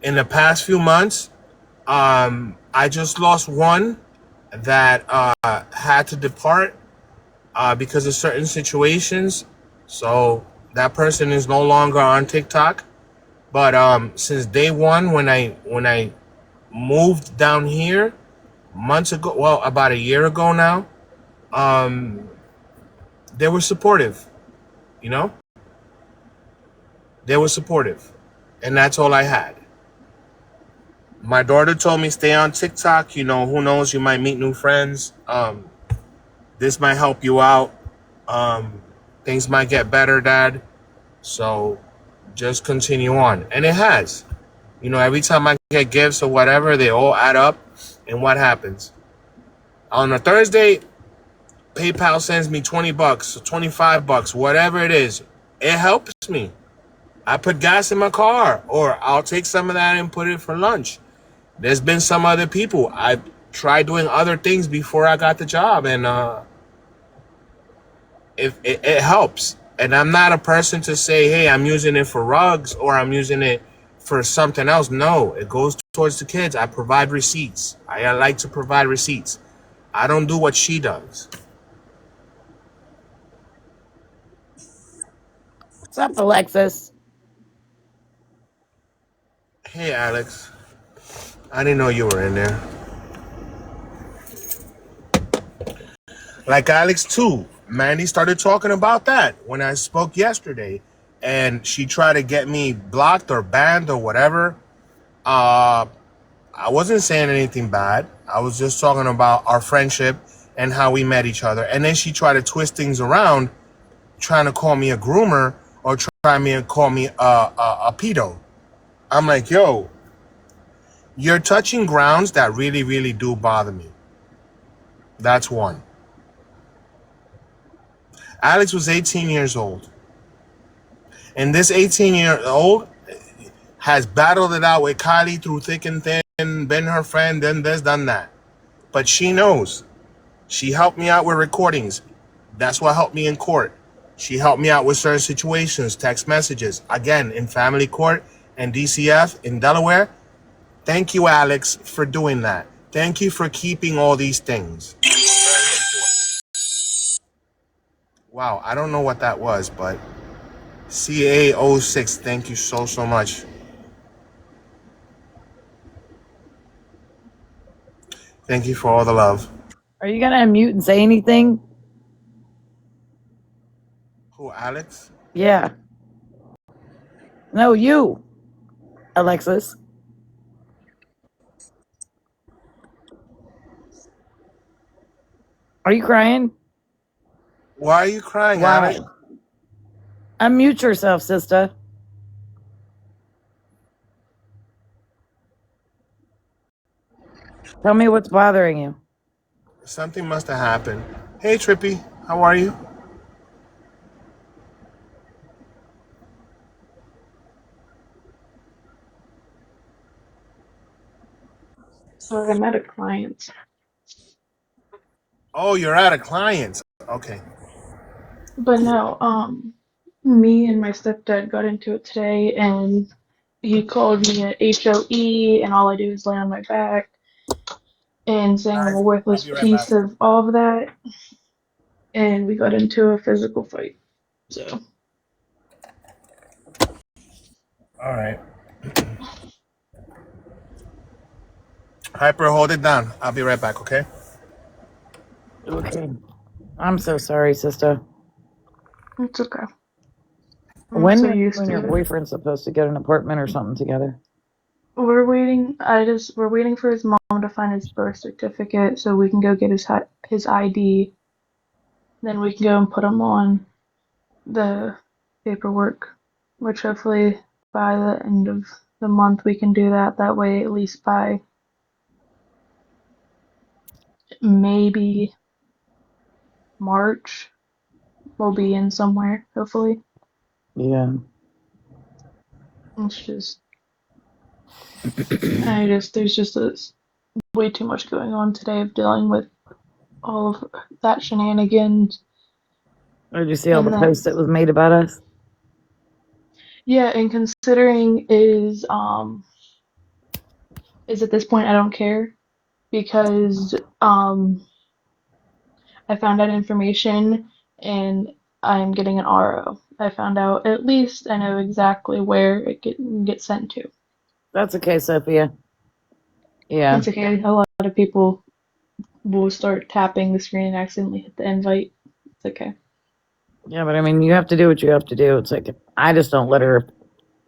S1: in the past few months. I just lost one that had to depart because of certain situations. So that person is no longer on TikTok. But since day one, when I moved down here months ago, well, about a year ago now, they were supportive, you know? They were supportive. And that's all I had. My daughter told me stay on TikTok. You know, who knows? You might meet new friends. This might help you out. Things might get better, Dad. So just continue on. And it has. You know, every time I get gifts or whatever, they all add up. And what happens? On a Thursday, PayPal sends me $20, $25, whatever it is. It helps me. I put gas in my car, or I'll take some of that and put it for lunch. There's been some other people. I tried doing other things before I got the job, and it helps. And I'm not a person to say, hey, I'm using it for rugs or I'm using it for something else. No, it goes towards the kids. I provide receipts. I like to provide receipts. I don't do what she does.
S3: What's up, Alexis?
S1: Hey, Alex. I didn't know you were in there. Like Alex, too. Mandy started talking about that when I spoke yesterday. And she tried to get me blocked or banned or whatever. I wasn't saying anything bad. I was just talking about our friendship and how we met each other. And then she tried to twist things around, trying to call me a groomer or trying to call me a pedo. I'm like, yo, you're touching grounds that really, really do bother me. That's one. Alex was 18 years old. And this 18-year-old has battled it out with Kylie through thick and thin, been her friend, done this, done that. But she knows. She helped me out with recordings. That's what helped me in court. She helped me out with certain situations, text messages. Again, in family court and DCF in Delaware. Thank you, Alex, for doing that. Thank you for keeping all these things. Wow, I don't know what that was, but CA06, thank you so, so much. Thank you for all the love.
S3: Are you gonna unmute and say anything?
S1: Who, Alex?
S3: Yeah. No, you, Alexis. Are you crying?
S1: Why are you crying,
S3: Why?
S1: Alex?
S3: Unmute yourself, sister. Tell me what's bothering you.
S1: Something must have happened. Hey, Trippy, how are you?
S4: Or I'm at a client.
S1: Oh, you're at a client. Okay.
S4: But no, me and my stepdad got into it today, and he called me a HOE, and all I do is lay on my back and saying I'm a
S1: Guys, I'll
S4: worthless
S1: be right back.
S4: piece of all of that, and we got into a physical fight. So,
S1: All right. Hyper, hold it down. I'll be right back, okay?
S3: Okay. I'm so sorry, sister.
S4: it's okay. I'm
S3: When
S4: so
S3: are you
S4: used
S3: and your
S4: to it.
S3: boyfriend supposed to get an apartment or something together?
S4: We're waiting. We're waiting for his mom to find his birth certificate so we can go get his ID. Then we can go and put him on the paperwork, which hopefully by the end of the month we can do that. That way, at least by maybe March, we'll be in somewhere, hopefully.
S3: Yeah.
S4: It's just, there's just way too much going on today of dealing with all of that shenanigans.
S3: Did you see all
S4: And
S3: the
S4: then,
S3: posts that was made about us?
S4: yeah, and considering is at this point I don't care because I found out information and I'm getting an RO. I found out at least I know exactly where it gets sent to.
S3: That's okay, Sophia. Yeah.
S4: It's okay. A lot of people will start tapping the screen and accidentally hit the invite. It's okay.
S3: Yeah, but I mean, you have to do what you have to do. It's like, I just don't let her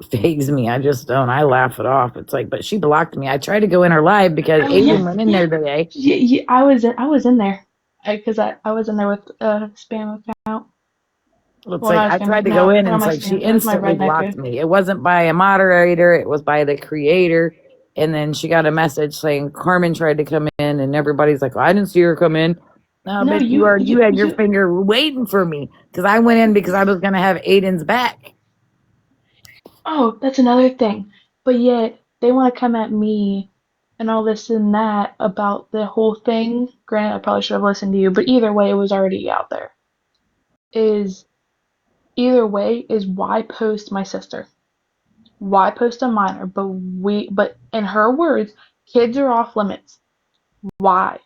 S3: phase me. I just don't. I laugh it off. It's like, but she blocked me. I tried to go in her live because
S4: Oh
S3: Aiden
S4: yeah,
S3: went in
S4: yeah,
S3: there today.
S4: yeah. I was in there because I was in there with a spam account.
S3: It's
S4: Well,
S3: like
S4: not a
S3: I
S4: spam
S3: tried
S4: account.
S3: to go
S4: No,
S3: in and
S4: not
S3: it's
S4: my
S3: like she
S4: spam. It was my
S3: instantly
S4: redneck
S3: blocked
S4: code.
S3: me. It wasn't by a moderator, it was by the creator. And then she got a message saying Carmen tried to come in and everybody's like, I didn't see her come in. No,
S4: No,
S3: bitch, you had your finger waiting for me because I went in because I was gonna have Aiden's back.
S4: Oh, that's another thing. But yet they want to come at me and all this and that about the whole thing. Granted, I probably should have listened to you, but either way, it was already out there. Is Either way is why post my sister? Why post a minor? But in her words, kids are off limits. Why?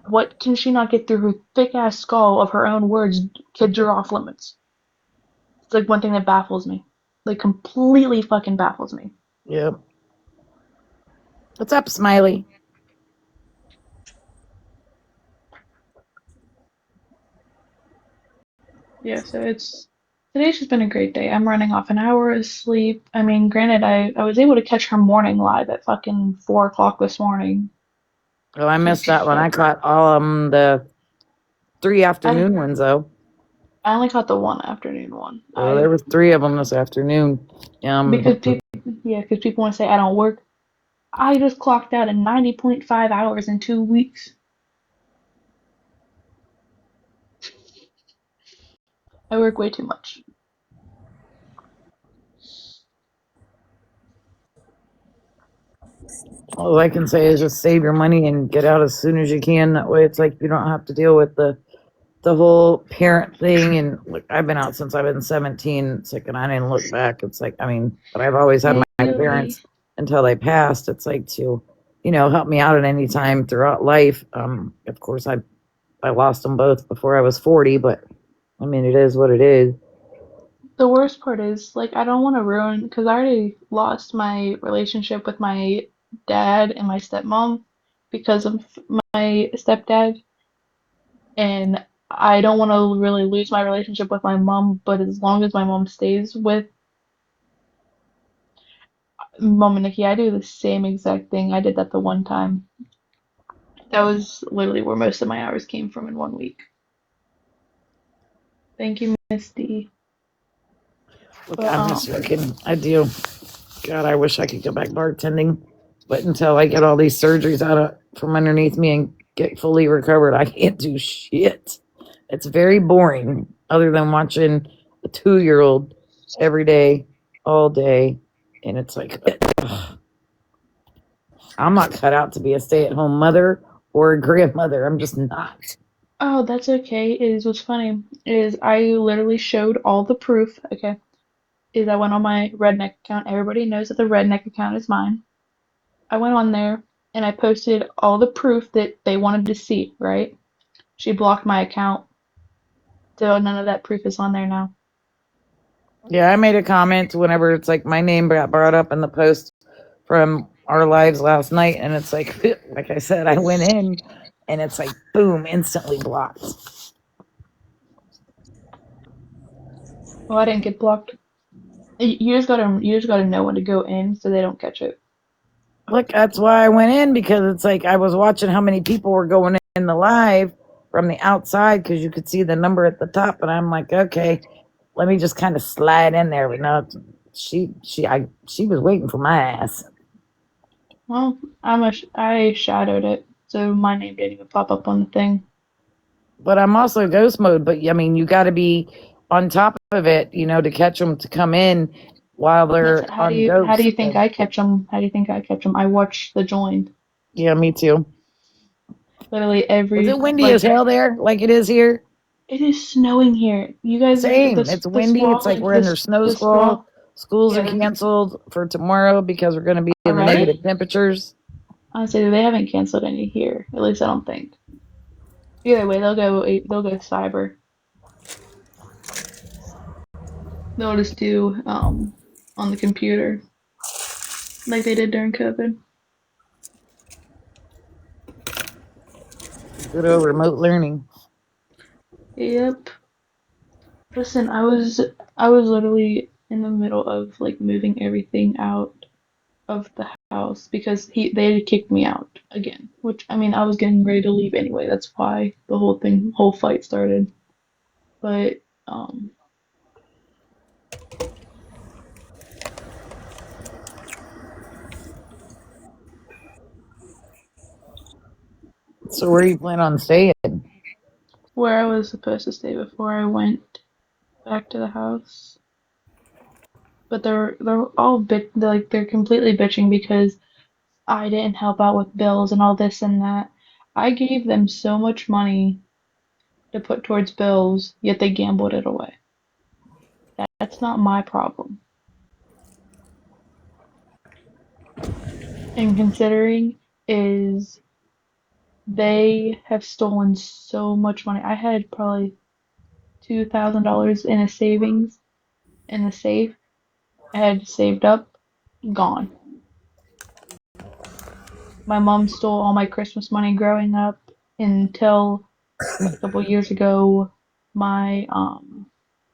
S4: What can she not get through her thick ass skull of her own words? Kids are off limits. It's like one thing that baffles me. Like completely fucking baffles me.
S3: Yep. What's up, Smiley?
S4: Yeah, so today's just been a great day. I'm running off an hour of sleep. I mean, granted, I was able to catch her morning live at fucking 4 o'clock this morning.
S3: Oh, I missed
S4: Which
S3: that one. I caught all the 3
S4: I
S3: afternoon ones though.
S4: I only caught the one afternoon one.
S3: Oh, there was 3 of them this afternoon.
S4: Because people want to say I don't work. I just clocked out at 90.5 hours in 2 weeks. I work way too much.
S3: all I can say is just save your money and get out as soon as you can. That way, it's like you don't have to deal with the whole parent thing. And look, I've been out since I've been 17. It's like, and I didn't look back. It's like, I mean, but I've always had my
S4: Really?
S3: parents until they passed. It's like to, help me out at any time throughout life. Of course, I lost them both before I was 40, but I mean, it is what it is.
S4: The worst part is, like, I don't want to ruin, because I already lost my relationship with my dad and my stepmom because of my stepdad, and I don't want to really lose my relationship with my mom, but as long as my mom stays with Mom and Nikki, I do the same exact thing. I did that the one time. That was literally where most of my hours came from in 1 week. Thank you, Misty.
S3: Look,
S4: But
S3: I'm just looking. I do. God, I wish I could go back bartending, but until I get all these surgeries out from underneath me and get fully recovered, I can't do shit. It's very boring, other than watching a 2-year-old every day, all day, and it's like, ugh. I'm not cut out to be a stay-at-home mother or a grandmother. I'm just not.
S4: Oh, that's okay. Is what's funny is I literally showed all the proof. Okay, is I went on my redneck account. Everybody knows that the redneck account is mine. I went on there and I posted all the proof that they wanted to see, right? She blocked my account, so none of that proof is on there now.
S3: Yeah, I made a comment whenever it's like my name got brought up in the post from our lives last night, and it's like, like I said, I went in, and it's like, boom, instantly blocked.
S4: Well, I didn't get blocked. You just gotta know when to go in so they don't catch it.
S3: Look, that's why I went in because it's like I was watching how many people were going in the live from the outside because you could see the number at the top, and I'm like, okay, let me just kind of slide in there. But no, she was waiting for my ass.
S4: Well, I shadowed it, so my name didn't even pop up on the thing.
S3: But I'm also ghost mode. But I mean, you got to be on top of it, to catch them to come in while
S4: That's
S3: they're on
S4: how do you
S3: ghost.
S4: think I catch them? How do you think I catch them? I watch the joined.
S3: Yeah, me too.
S4: Literally
S3: Is it
S4: every
S3: windy as
S4: like
S3: hell there, like it is here?
S4: it is snowing here. You guys,
S3: Same. It's
S4: the
S3: windy. It's
S4: squall,
S3: like we're under snow
S4: the
S3: squall.
S4: squall.
S3: Schools are
S4: Yeah,
S3: canceled for tomorrow because we're going to be in the
S4: already?
S3: negative temperatures.
S4: Honestly, they haven't canceled any here. At least I don't think. Either way, they'll go cyber. They'll just do on the computer like they did during COVID.
S3: Good old remote learning.
S4: Yep. Listen, I was literally in the middle of like moving everything out of the house because they had kicked me out again. Which I mean, I was getting ready to leave anyway. That's why the whole fight started. But
S3: So where do you plan on staying?
S4: where I was supposed to stay before I went back to the house. But they're all they're completely bitching because I didn't help out with bills and all this and that. I gave them so much money to put towards bills, yet they gambled it away. That's not my problem. And considering is they have stolen so much money. I had probably $2,000 in a savings in the safe. I had saved up, gone. My mom stole all my Christmas money growing up until a couple years ago. My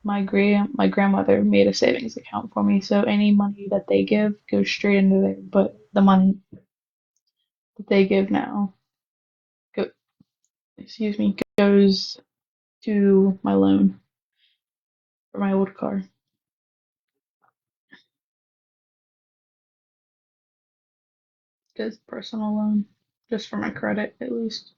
S4: my grandmother made a savings account for me, so any money that they give goes straight into there. But the money that they give now, go, excuse me, goes to my loan for my old car. Goes personal loan, just for my credit at least.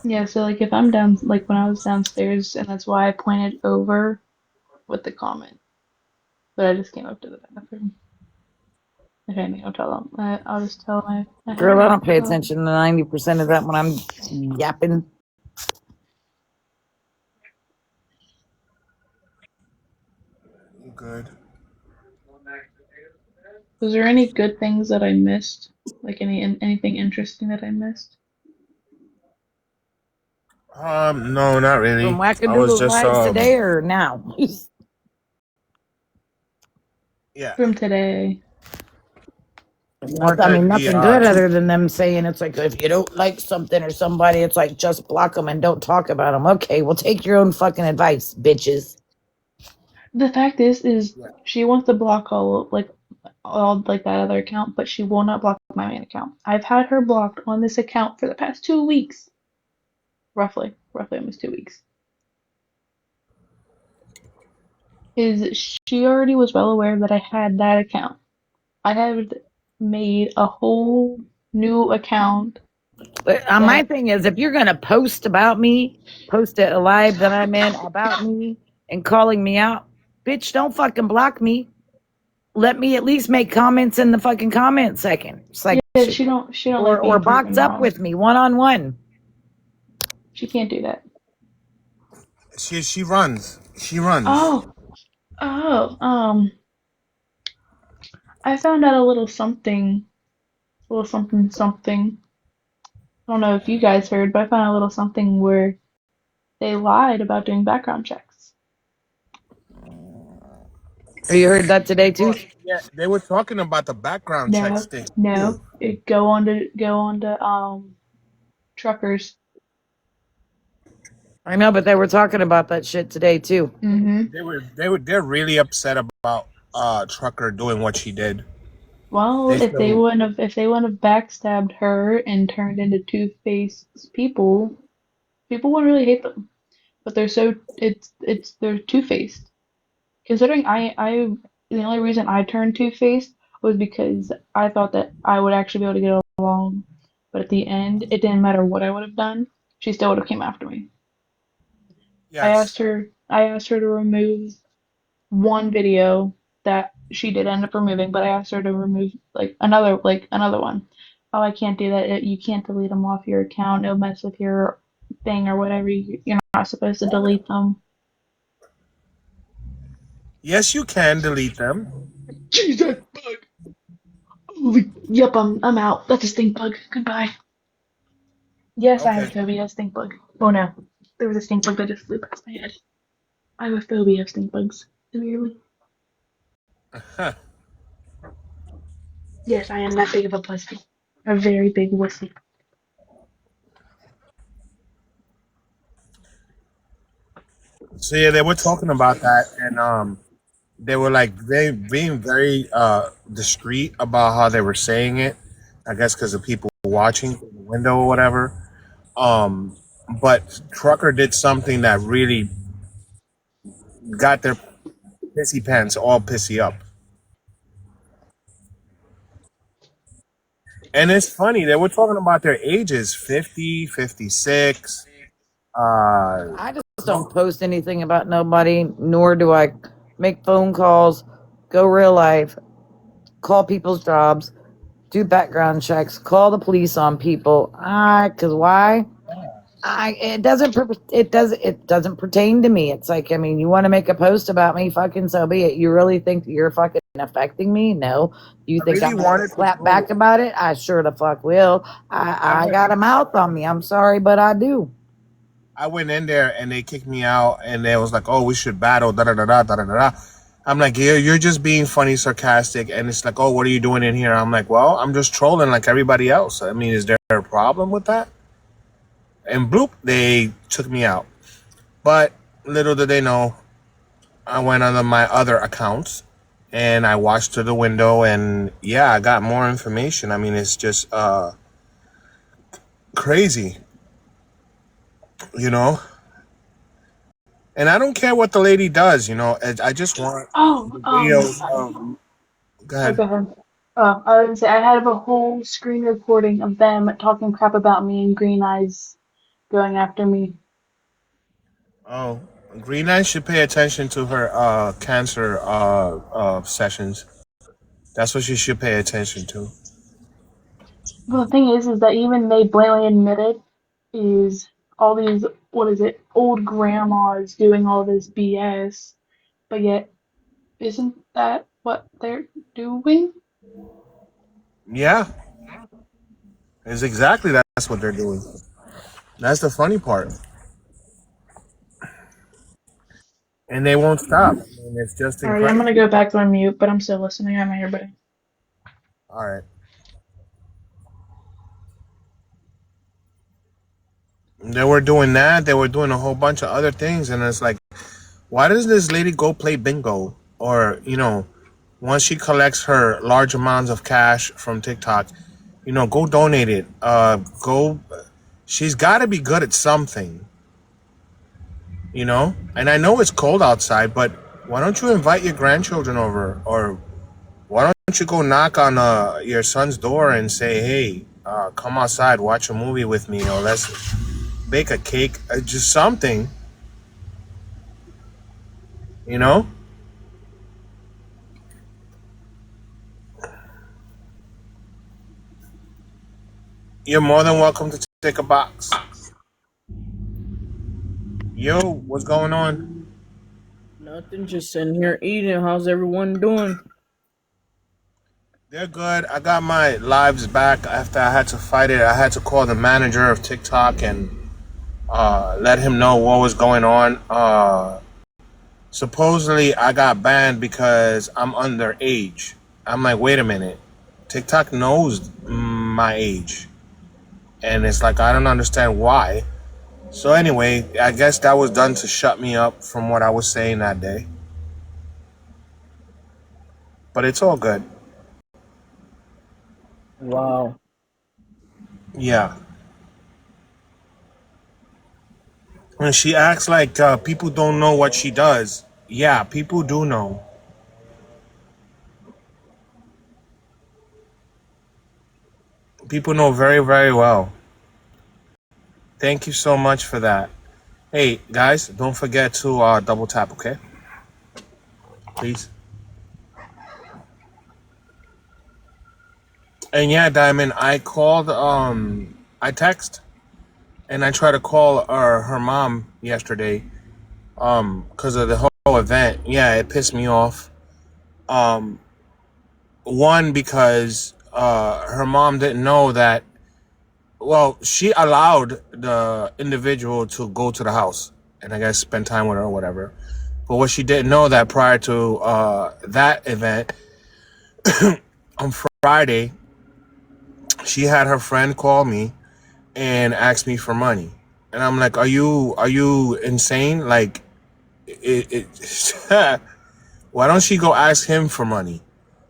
S4: Yeah, so like if I'm down, like when I was downstairs, and that's why I pointed over with the comment, but I just came up to the bathroom. If anything, I'll tell them. I'll just tell them I had
S3: Girl, I don't pay
S4: to.
S3: attention to 90% of that when I'm yapping.
S1: Good.
S4: Was there any good things that I missed? Like anything interesting that I missed
S1: No, not
S3: From
S1: really. I was
S3: Wackadoodle's
S1: just
S3: lives today or now?
S1: yeah.
S4: from today?
S1: More
S3: I mean,
S1: that the
S3: nothing good
S1: two.
S3: other than them saying it's like if you don't like something or somebody, it's like just block them and don't talk about them. Okay, well, take your own fucking advice, bitches.
S4: The fact is
S1: Yeah.
S4: she wants to block all like all like that other account, but she will not block my main account. I've had her blocked on this account for the past 2 weeks, roughly almost 2 weeks. Is she already was well aware that I had that account. I had made a whole new account
S3: But my
S4: that
S3: thing is, if you're gonna post about me, post it live that I'm in about me and calling me out, bitch, don't fucking block me. Let me at least make comments in the fucking comment section
S4: yeah,
S3: section,
S4: she don't like
S3: or
S4: being
S3: box
S4: proven
S3: up
S4: wrong.
S3: with me one on one.
S4: She can't do that.
S1: She runs. She runs.
S4: Oh, oh, I found out a little something, something. I don't know if you guys heard, but I found out a little something where they lied about doing background checks.
S3: Have you heard that today
S1: Well,
S3: too?
S1: yeah, they were talking about the background checks
S4: No,
S1: thing too.
S4: no, go on to truckers.
S3: I know, but they were talking about that shit today too.
S4: Mm-hmm.
S1: They're really upset about Trucker doing what she did.
S4: Well,
S1: They feel
S4: if they wouldn't have backstabbed her and turned into two-faced people, people wouldn't really hate them. But they're two-faced. Considering the only reason I turned two-faced was because I thought that I would actually be able to get along. But at the end, it didn't matter what I would have done, she still would have came after me.
S1: yes.
S4: I asked her to remove one video that she did end up removing, but I asked her to remove like another one. Oh, I can't do that. You can't delete them off your account. It'll mess with your thing or whatever. You're not supposed to delete them.
S1: Yes, you can delete them.
S4: Jesus bug. Yep, I'm out. That's a stink bug. Goodbye. Yes, I have a
S1: Okay.
S4: phobia of stink bug. Oh no, there was a stink bug that just flew past my head. I have a phobia of stink bugs. Severely. Yes, I am that big of a pussy. A very big wussy.
S1: So yeah, they were talking about that, and they were like being very discreet about how they were saying it. I guess because of people watching through the window or whatever. Um, but Trucker did something that really got their pissy pants all pissy up. And it's funny, they were talking about their ages 50, 56. Uh,
S3: I just don't post anything about nobody, nor do I make phone calls, go real life, call people's jobs, do background checks, call the police on people. Cause why? It doesn't pertain to me. It's like, I mean, you want to make a post about me, fucking so be it. You really think that you're fucking affecting me? No. You
S1: I
S3: think
S1: really
S3: I'm gonna
S1: wanted to
S3: clap
S1: go.
S3: back about it? I sure the fuck will.
S1: I
S3: I
S1: went,
S3: got a mouth on me. I'm sorry, but I do.
S1: I went in there and they kicked me out, and they was like, "Oh, we should battle." Da da da da da da da. I'm like, "Yeah, you're just being funny, sarcastic," and it's like, "Oh, what are you doing in here?" I'm like, "Well, I'm just trolling like everybody else. I mean, is there a problem with that?" And bloop, they took me out. But little did they know, I went on my other accounts and I watched through the window, and yeah, I got more information. I mean, it's just crazy, you know. And I don't care what the lady does, you know. I just want
S4: Oh,
S1: the videos of. Go
S4: oh,
S1: ahead.
S4: go ahead. Oh, I was gonna say I have a whole screen recording of them talking crap about me and Green Eyes going after me.
S1: Oh, Green Eye should pay attention to her cancer sessions. That's what she should pay attention to.
S4: Well, the thing is that even they blatantly admitted is all these what is it old grandmas doing all this BS, but yet isn't that what they're doing?
S1: Yeah, it's exactly that's what they're doing. That's the funny part, and they won't stop. I mean, it's just
S4: Alright, I'm gonna
S1: incredible.
S4: go back on mute, but I'm still listening. I'm here, but
S1: All right. They were doing that. They were doing a whole bunch of other things, and it's like, why does this lady go play bingo or once she collects her large amounts of cash from TikTok, go donate it. Go. She's got to be good at something, And I know it's cold outside, but why don't you invite your grandchildren over, or why don't you go knock on your son's door and say, "Hey, come outside, watch a movie with me, or let's bake a cake, just something, you know." You're more than welcome to take a box. Yo, what's going on?
S5: Nothing, just sitting here eating. How's everyone doing?
S1: They're good. I got my lives back after I had to fight it. I had to call the manager of TikTok and let him know what was going on. Supposedly, I got banned because I'm underage. I'm like, wait a minute. TikTok knows my age. And it's like, I don't understand why. So anyway, I guess that was done to shut me up from what I was saying that day. But it's all good.
S5: Wow.
S1: Yeah. And she acts like people don't know what she does. Yeah, people do know. People know very, very well. Thank you so much for that. Hey, guys, don't forget to double tap, okay? Please. And yeah, Diamond, I called, I text, and I tried to call her mom yesterday, because of the whole event. Yeah, it pissed me off. Um, One, because her mom didn't know that. Well, she allowed the individual to go to the house and I guess spend time with her or whatever. But what she didn't know that prior to that event on Friday, she had her friend call me and ask me for money, and I'm like, "Are you insane? Like, why don't she go ask him for money?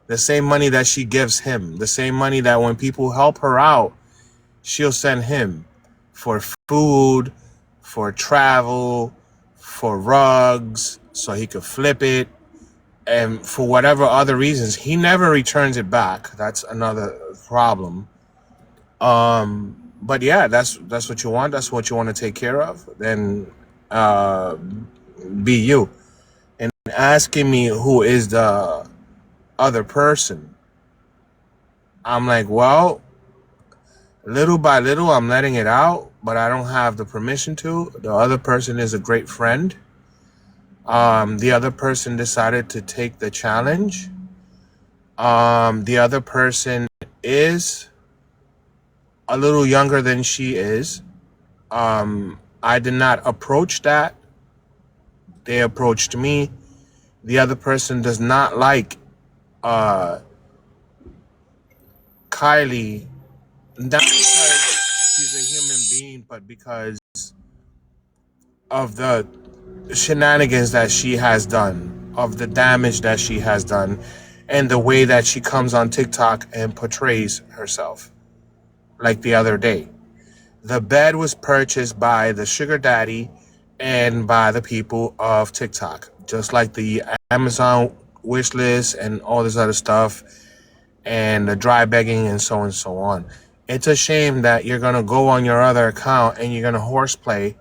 S1: The same money that she gives him, the same money that when people help her out, she'll send him for food, for travel, for rugs, so he could flip it, and for whatever other reasons. He never returns it back. That's another problem. But yeah, that's what you want. That's what you want to take care of. Then uh, be you. And asking me who is the other person, I'm like, well, little by little, I'm letting it out, but I don't have the permission to. The other person is a great friend. The other person decided to take the challenge. The other person is a little younger than she is. I did not approach that. They approached me. The other person does not like uh, Kylie, not because she's a human being, but because of the shenanigans that she has done, of the damage that she has done, and the way that she comes on TikTok and portrays herself. Like the other day, the bed was purchased by the sugar daddy and by the people of TikTok, just like the Amazon wish list and all this other stuff, and the dry begging and so on. It's a shame that you're gonna go on your other account and you're gonna horseplay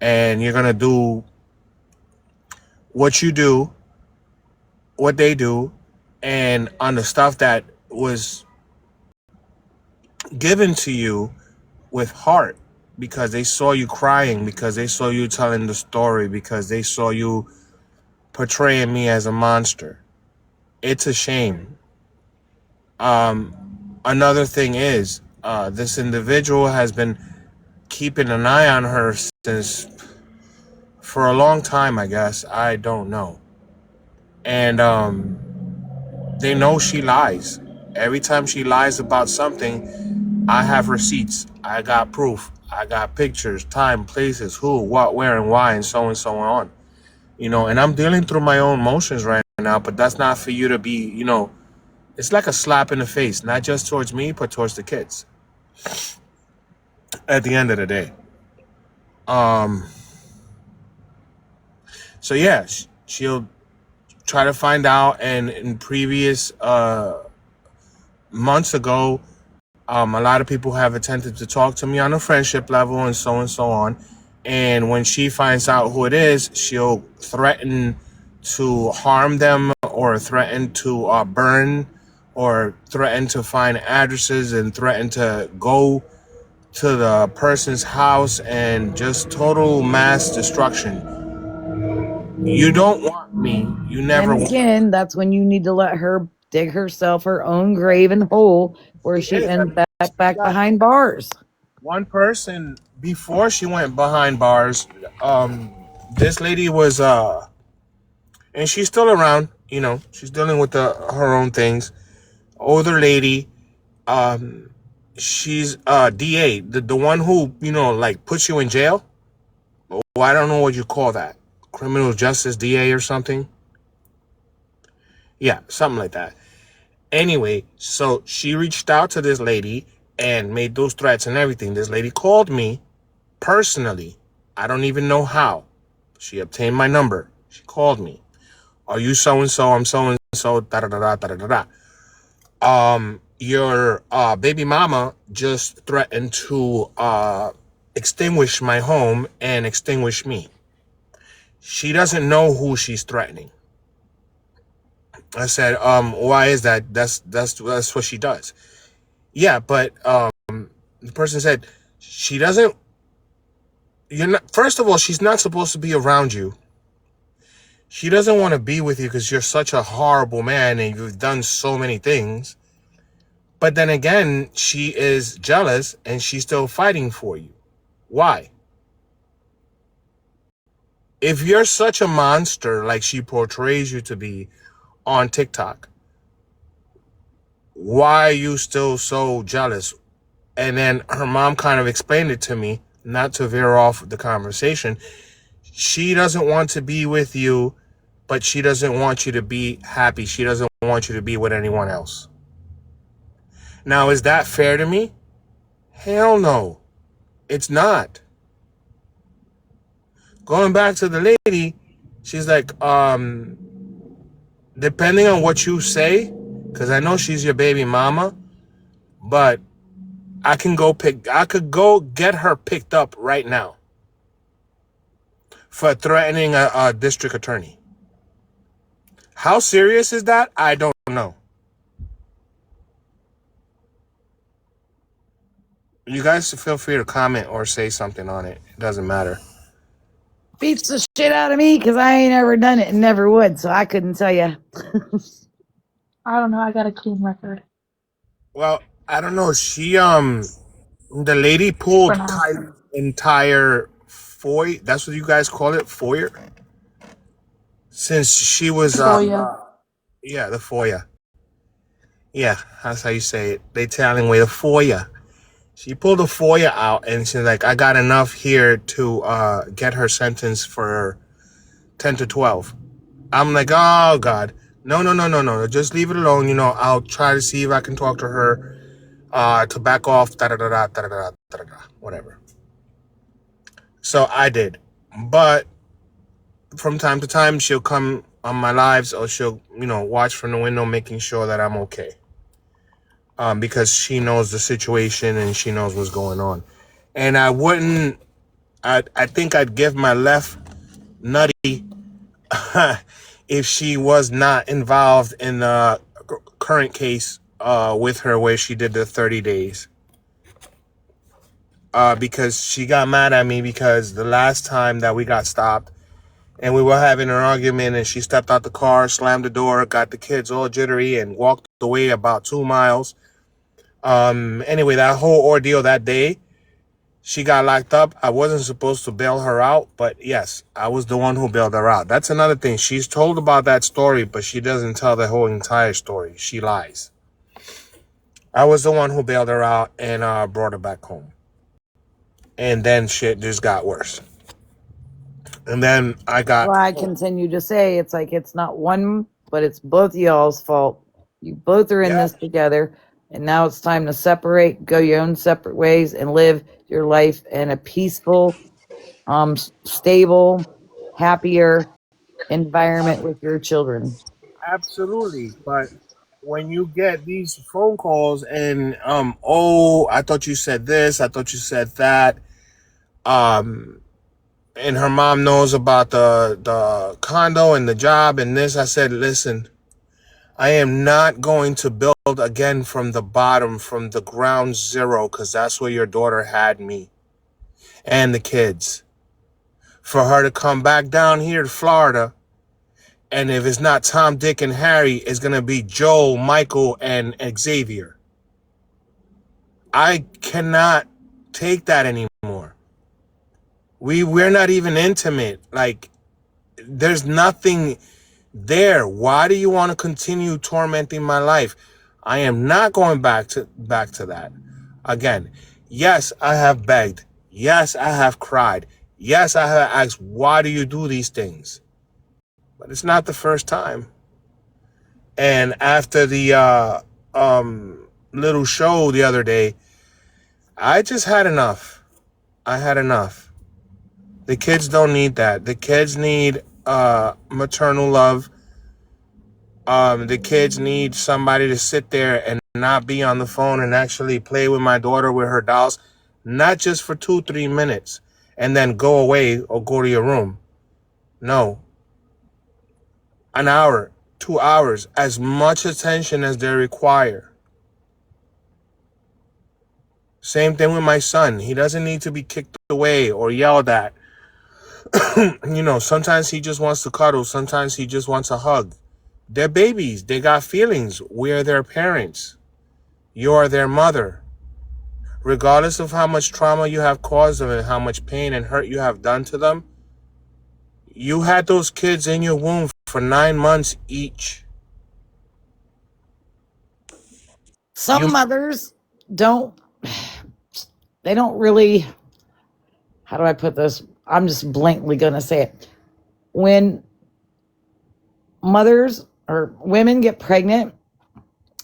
S1: and you're gonna do what you do, what they do, and on the stuff that was given to you with heart, because they saw you crying, because they saw you telling the story, because they saw you portraying me as a monster. It's a shame. Another thing is, this individual has been keeping an eye on her since for a long time, I guess. I don't know. And they know she lies. Every time she lies about something, I have receipts. I got proof. I got pictures, time, places, who, what, where, and why, and so on. And I'm dealing through my own motions right out, but that's not for you to be, it's like a slap in the face, not just towards me, but towards the kids at the end of the day. Um, so yeah, she'll try to find out, and in previous months ago, a lot of people have attempted to talk to me on a friendship level and so on. And when she finds out who it is, she'll threaten to harm them or threaten to burn or threaten to find addresses and threaten to go to the person's house and just total mass destruction. You don't want me. You never
S3: And
S1: want
S3: again, that's when you need to let her dig herself her own grave and hole where
S1: me.
S3: she
S1: I
S3: ends
S1: mean, she
S3: back
S1: got
S3: behind bars.
S1: one person before she went behind bars. This lady was and she's still around. She's dealing with her own things. Older lady. Um, she's DA, the one who like puts you in jail. Oh, I don't know what you call that. Criminal justice DA or something. Yeah, something like that. Anyway, so she reached out to this lady and made those threats and everything. This lady called me personally. I don't even know how. She obtained my number. She called me. Are you so and so? I'm so and so. Da da da da da da da. Your baby mama just threatened to extinguish my home and extinguish me. She doesn't know who she's threatening. I said, why is that? That's what she does. Yeah, but the person said she doesn't. You're not. First of all, she's not supposed to be around you. She doesn't want to be with you because you're such a horrible man and you've done so many things. But then again, she is jealous and she's still fighting for you. Why? If you're such a monster like she portrays you to be on TikTok, why are you still so jealous? And then her mom kind of explained it to me, not to veer off the conversation. She doesn't want to be with you, but she doesn't want you to be happy. She doesn't want you to be with anyone else. Now, is that fair to me? Hell no. It's not. Going back to the lady, she's like, depending on what you say, because I know she's your baby mama, but I could go get her picked up right now for threatening a district attorney. How serious is that? I don't know. You guys feel free to comment or say something on it. It doesn't matter.
S3: Beats the shit out of me because I ain't ever done it and never would, so I couldn't tell you.
S4: I don't know. I got a clean record
S1: Well, I don't know. The lady
S4: for
S1: pulled
S4: now.
S1: Kylie's entire foyer. That's what you guys call it, foyer. Since she was,
S4: For you.
S1: yeah, the foyer. Yeah, that's how you say it. The Italian way, the foyer. She pulled the foyer out, and she's like, "I got enough here to get her sentence for 10 to 12." I'm like, "Oh God, no, no, no, no, no! Just leave it alone. I'll try to see if I can talk to her to back off. Da da da da da da da da, whatever." So I did, but from time to time she'll come on my lives, or she'll watch from the window, making sure that I'm okay. Because she knows the situation and she knows what's going on. And I think I'd give my left nutty if she was not involved in the current case with her where she did the 30 days. Because she got mad at me because the last time that we got stopped and we were having an argument and she stepped out the car, slammed the door, got the kids all jittery and walked away about 2 miles. Anyway, that whole ordeal that day, she got locked up. I wasn't supposed to bail her out, but yes, I was the one who bailed her out. That's another thing. She's told about that story, but she doesn't tell the whole entire story. She lies. I was the one who bailed her out and brought her back home. And then shit just got worse. And then I got...
S3: Well, I continue to say it's like it's not one but it's both of y'all's fault. You both are in
S1: Yeah,
S3: this together, and now it's time to separate, go your own separate ways, and live your life in a peaceful, stable, happier environment with your children.
S1: absolutely. But when you get these phone calls and oh, I thought you said this, I thought you said that, um, and her mom knows about the condo and the job and this, I said, listen, I am not going to build again from the bottom, from the ground zero, because that's where your daughter had me and the kids. For her to come back down here to Florida, and if it's not Tom, Dick, and Harry, it's going to be Joel, Michael, and Xavier. I cannot take that anymore. We're not even intimate. Like, there's nothing there. Why do you want to continue tormenting my life? I am not going back to that. Again, yes, I have begged. Yes, I have cried. Yes, I have asked, why do you do these things? But it's not the first time. And after the little show the other day, I just had enough. I had enough. The kids don't need that. The kids need maternal love. The kids need somebody to sit there and not be on the phone and actually play with my daughter with her dolls, not just for 2-3 minutes and then go away or go to your room. No, an hour, 2 hours, as much attention as they require. Same thing with my son. He doesn't need to be kicked away or yelled at. Sometimes he just wants to cuddle. Sometimes he just wants a hug. They're babies. They got feelings. We're their parents. You're their mother. Regardless of how much trauma you have caused them and how much pain and hurt you have done to them, you had those kids in your womb for 9 months each.
S3: Some mothers don't, they don't really, how do I put this? I'm just blatantly going to say it. When mothers or women get pregnant,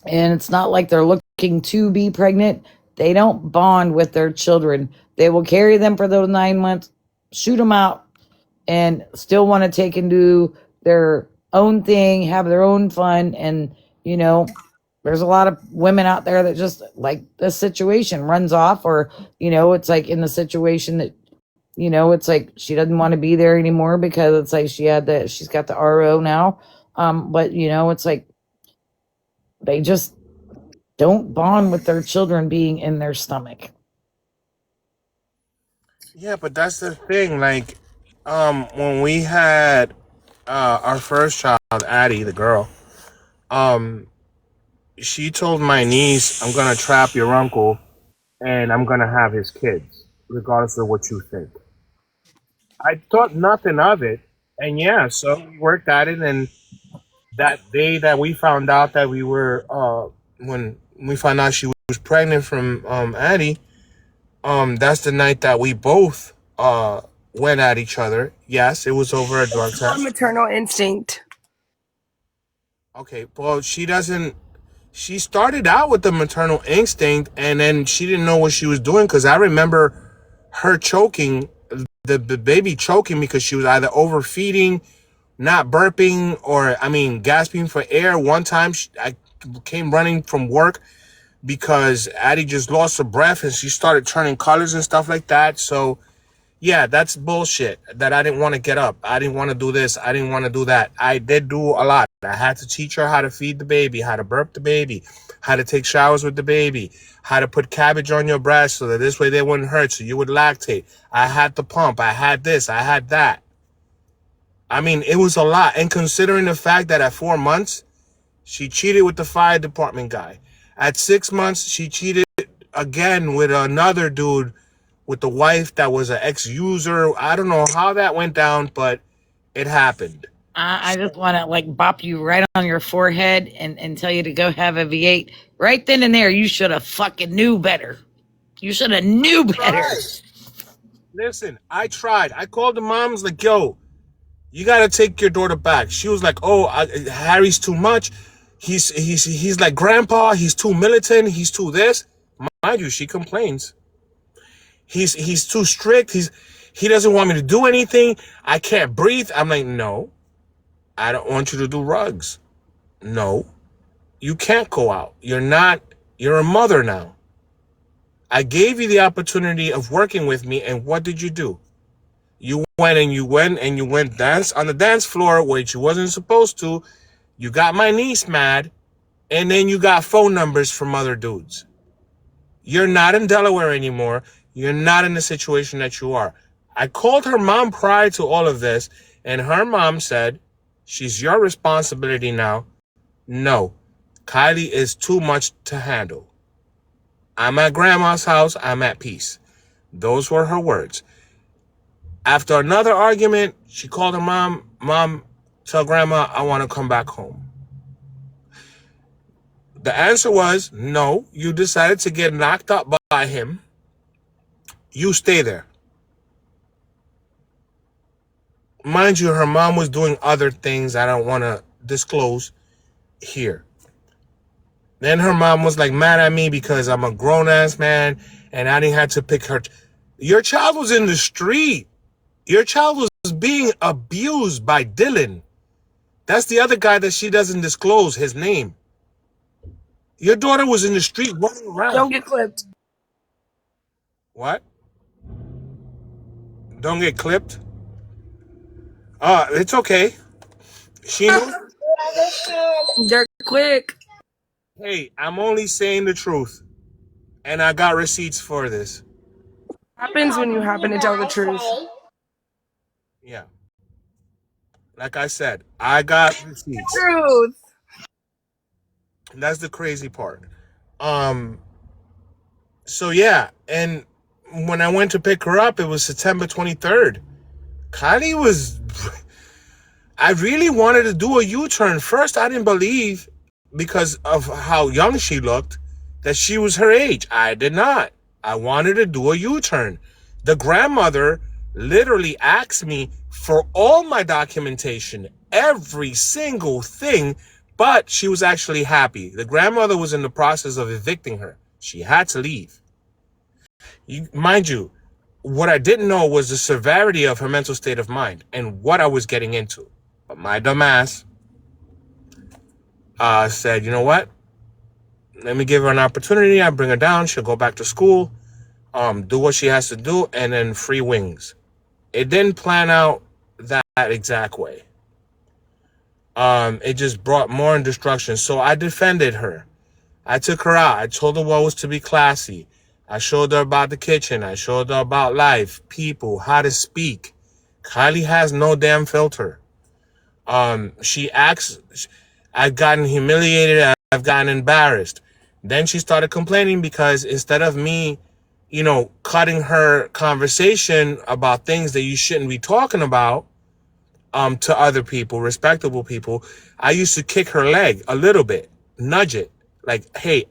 S3: and it's not like they're looking to be pregnant, they don't bond with their children. They will carry them for those 9 months, shoot them out, and still want to take and do their own thing, have their own fun. And, there's a lot of women out there that just like the situation runs off, or, it's like in the situation that, it's like she doesn't want to be there anymore because it's like she's got the RO now. But, it's like they just don't bond with their children being in their stomach.
S1: Yeah, but that's the thing. Like, when we had our first child, Addie, the girl, um, she told my niece, I'm gonna trap your uncle and I'm gonna have his kids, regardless of what you think. I thought nothing of it. And yeah, so we worked at it. And that day that we found out that when we found out she was pregnant from Addie, that's the night that we both went at each other. Yes, it was over a drug
S6: Called
S1: test.
S6: maternal instinct.
S1: Okay, well, she started out with the maternal instinct, and then she didn't know what she was doing, because I remember her choking, the baby choking, because she was either overfeeding, not burping, or, gasping for air. One time, I came running from work because Addie just lost her breath and she started turning colors and stuff like that. So, yeah, that's bullshit that I didn't want to get up. I didn't want to do this. I didn't want to do that. I did do a lot. I had to teach her how to feed the baby, how to burp the baby, how to take showers with the baby, how to put cabbage on your breast so that this way they wouldn't hurt, so you would lactate. I had the pump. I had this. I had that. It was a lot. And considering the fact that at 4 months, she cheated with the fire department guy. At 6 months, she cheated again with another dude, with the wife that was an ex-user. I don't know how that went down, but it happened.
S3: I just want to like bop you right on your forehead and tell you to go have a V8 right then and there. You should have fucking knew better. You should have knew better.
S1: Listen, I tried. I called the moms like, yo, You got to take your daughter back. She was like, oh, Harry's too much. He's like grandpa. He's too militant. He's too this. Mind you, she complains. He's too strict. He doesn't want me to do anything. I can't breathe. I'm like, no, I don't want you to do rugs. No, you can't go out. You're a mother now. I gave you the opportunity of working with me, and what did you do? You went dance on the dance floor, which you wasn't supposed to. You got my niece mad, and then you got phone numbers from other dudes. You're not in Delaware anymore. You're not in the situation that you are. I called her mom prior to all of this, and her mom said, she's your responsibility now. No, Kylie is too much to handle. I'm at grandma's house. I'm at peace. Those were her words. After another argument, she called her mom. Mom, tell grandma I want to come back home. The answer was, no, you decided to get knocked up by him. You stay there. Mind you, her mom was doing other things I don't want to disclose here. Then her mom was like mad at me because I'm a grown-ass man and I didn't have to pick her. Your child was in the street. Your child was being abused by Dylan. That's the other guy that she doesn't disclose his name. Your daughter was in the street running around.
S6: Don't get clipped.
S1: What? Don't get clipped? It's okay. She knows.
S6: They're quick.
S1: Hey, I'm only saying the truth. And I got receipts for this.
S6: Happens when you happen to tell the truth.
S1: Yeah. Like I said, I got receipts.
S6: Truth.
S1: That's the crazy part. So yeah, and when I went to pick her up, it was September 23rd. Kylie was I really wanted to do a U-turn. First, I didn't believe, because of how young she looked, that she was her age. I did not. I wanted to do a U-turn. The grandmother literally asked me for all my documentation, every single thing, but she was actually happy. The grandmother was in the process of evicting her. She had to leave. Mind you, what I didn't know was the severity of her mental state of mind and what I was getting into. But my dumbass said, you know what? Let me give her an opportunity. I bring her down. She'll go back to school, do what she has to do, and then free wings. It didn't plan out that exact way. It just brought more destruction. So I defended her. I took her out. I told her what was to be classy. I showed her about the kitchen. I showed her about life, people, how to speak. Kylie has no damn filter. She acts, I've gotten humiliated. I've gotten embarrassed. Then she started complaining because instead of me, cutting her conversation about things that you shouldn't be talking about, to other people, respectable people, I used to kick her leg a little bit, nudge it. Like, hey,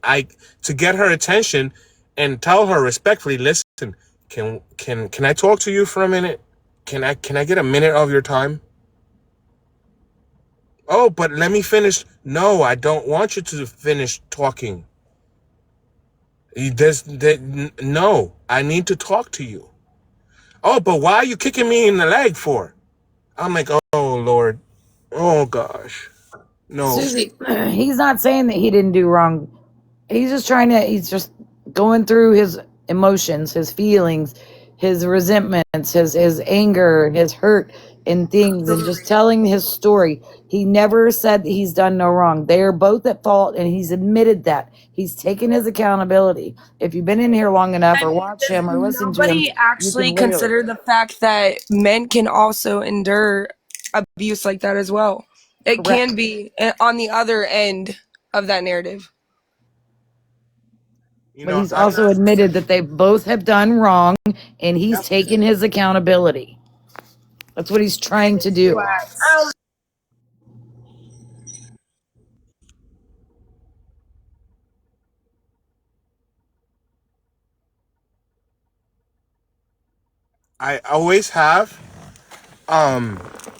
S1: to get her attention and tell her respectfully, listen, can I talk to you for a minute? Can I get a minute of your time? Oh, but let me finish. No, I don't want you to finish talking. No, I need to talk to you. Oh, but why are you kicking me in the leg for? I'm like, oh, Lord. Oh, gosh. No.
S3: Susie, he's not saying that he didn't do wrong. He's just going through his emotions, his feelings, his resentments, his anger, his hurt and things, and just telling his story. He never said that he's done no wrong. They are both at fault, and he's admitted that. He's taken his accountability. If you've been in here long enough or watch him or listen to him,
S6: Nobody actually consider the fact that men can also endure abuse like that as well. It
S3: Correct.
S6: can be on the other end of that narrative.
S3: But he's also admitted that they both have done wrong, and he's taken his accountability. That's what he's trying to do.
S1: I always have.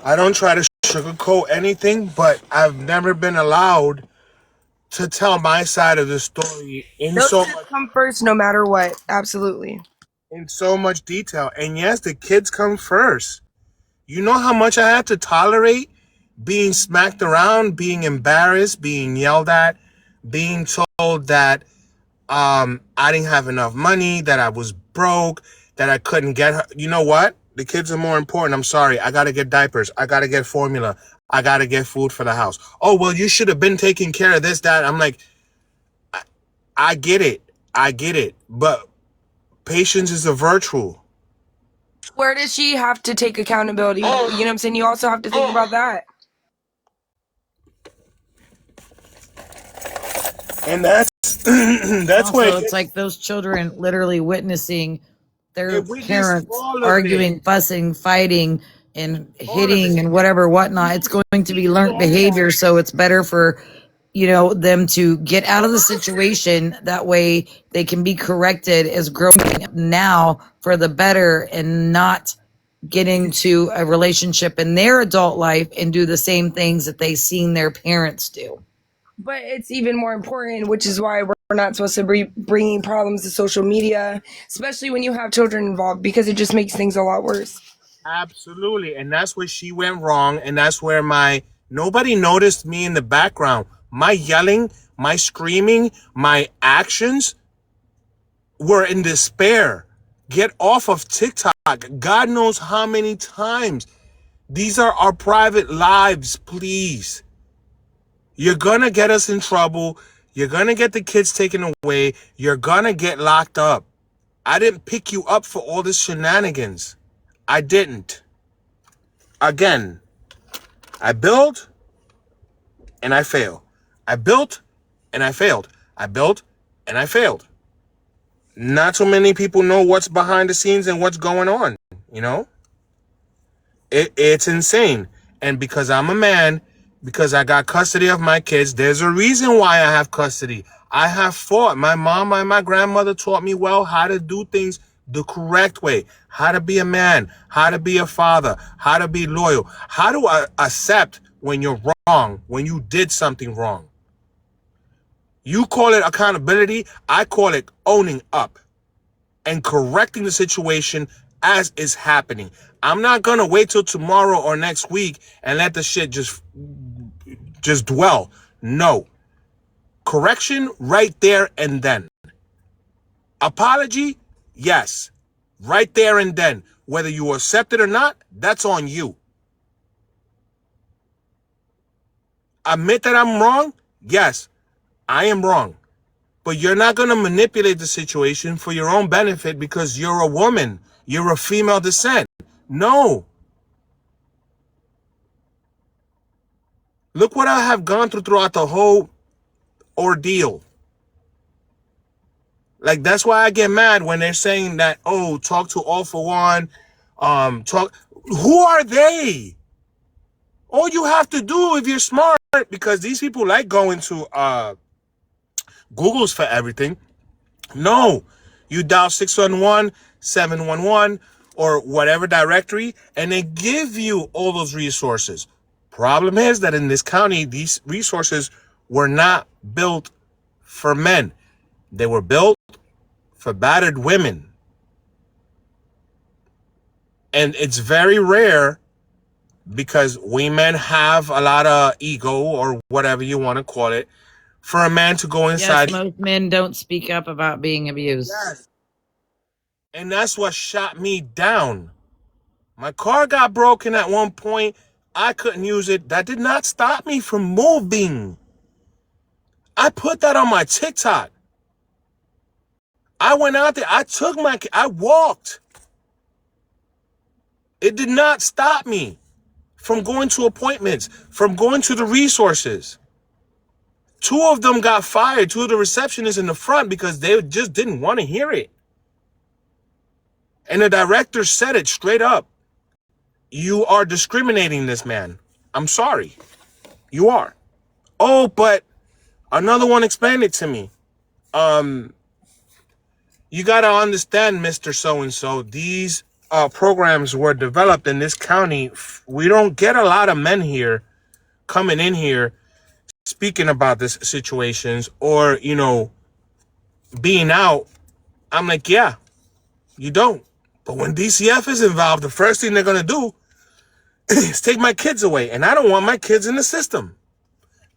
S1: I don't try to sugarcoat anything, but I've never been allowed to tell my side of the story
S6: Those kids come first no matter what. Absolutely.
S1: in so much detail. And yes, the kids come first. You know how much I have to tolerate being smacked around, being embarrassed, being yelled at, being told that I didn't have enough money, that I was broke, that I couldn't get her. You know what? The kids are more important. I'm sorry. I got to get diapers. I got to get formula. I got to get food for the house. Oh, well, you should have been taking care of this, that. I'm like, I get it. I get it. But patience is a virtue.
S6: Where does she have to take accountability? You know what I'm saying? You also have to think about that.
S1: And that's that's
S3: Also,
S1: where
S3: it's like those children literally witnessing their
S1: witness
S3: parents
S1: all of
S3: arguing, fussing, fighting, and hitting and whatever, whatnot. It's going to be learned behavior. So it's better for, them to get out of the situation. That way they can be corrected as growing up now for the better and not get into a relationship in their adult life and do the same things that they seen their parents do.
S6: But it's even more important, which is why we're not supposed to be bringing problems to social media, especially when you have children involved, because it just makes things a lot worse.
S1: Absolutely. And that's where she went wrong. And that's where nobody noticed me in the background. My yelling, my screaming, my actions were in despair. Get off of TikTok. God knows how many times. These are our private lives, please. You're going to get us in trouble. You're going to get the kids taken away. You're going to get locked up. I didn't pick you up for all this shenanigans. I didn't. Again, I build and I fail. I built and I failed. I built and I failed. Not so many people know what's behind the scenes and what's going on, It's insane. And because I'm a man, because I got custody of my kids, there's a reason why I have custody. I have fought. My mom and my grandmother taught me well how to do things the correct way, how to be a man, how to be a father, how to be loyal, how to accept when you're wrong, when you did something wrong. You call it accountability. I call it owning up and correcting the situation as is happening. I'm not going to wait till tomorrow or next week and let the shit just dwell. No. Correction right there and then. Apology? Yes. Right there and then. Whether you accept it or not, that's on you. Admit that I'm wrong? Yes, I am wrong. But you're not going to manipulate the situation for your own benefit because you're a woman. You're a female descent. No. Look what I have gone through throughout the whole ordeal. Like, that's why I get mad when they're saying that, oh, talk to All for One. Who are they? All you have to do if you're smart, because these people like going to Google's for everything. No, you dial 611, 711, or whatever directory, and they give you all those resources. Problem is that in this county, these resources were not built for men. They were built for battered women. And it's very rare, because we men have a lot of ego, or whatever you want to call it, for a man to go inside.
S3: Yes, most men don't speak up about being abused.
S1: Yes. And that's what shot me down. My car got broken at one point. I couldn't use it. That did not stop me from moving. I put that on my TikTok. I went out there. I walked. It did not stop me from going to appointments, from going to the resources. 2 of them got fired, 2 of the receptionists in the front, because they just didn't want to hear it. And the director said it straight up. You are discriminating this man. I'm sorry. You are. Oh, but another one explained it to me. You got to understand, Mr. So-and-so, these programs were developed in this county, we don't get a lot of men here coming in here speaking about this situations or, being out. I'm like, yeah, you don't. But when DCF is involved, the first thing they're going to do is take my kids away. And I don't want my kids in the system.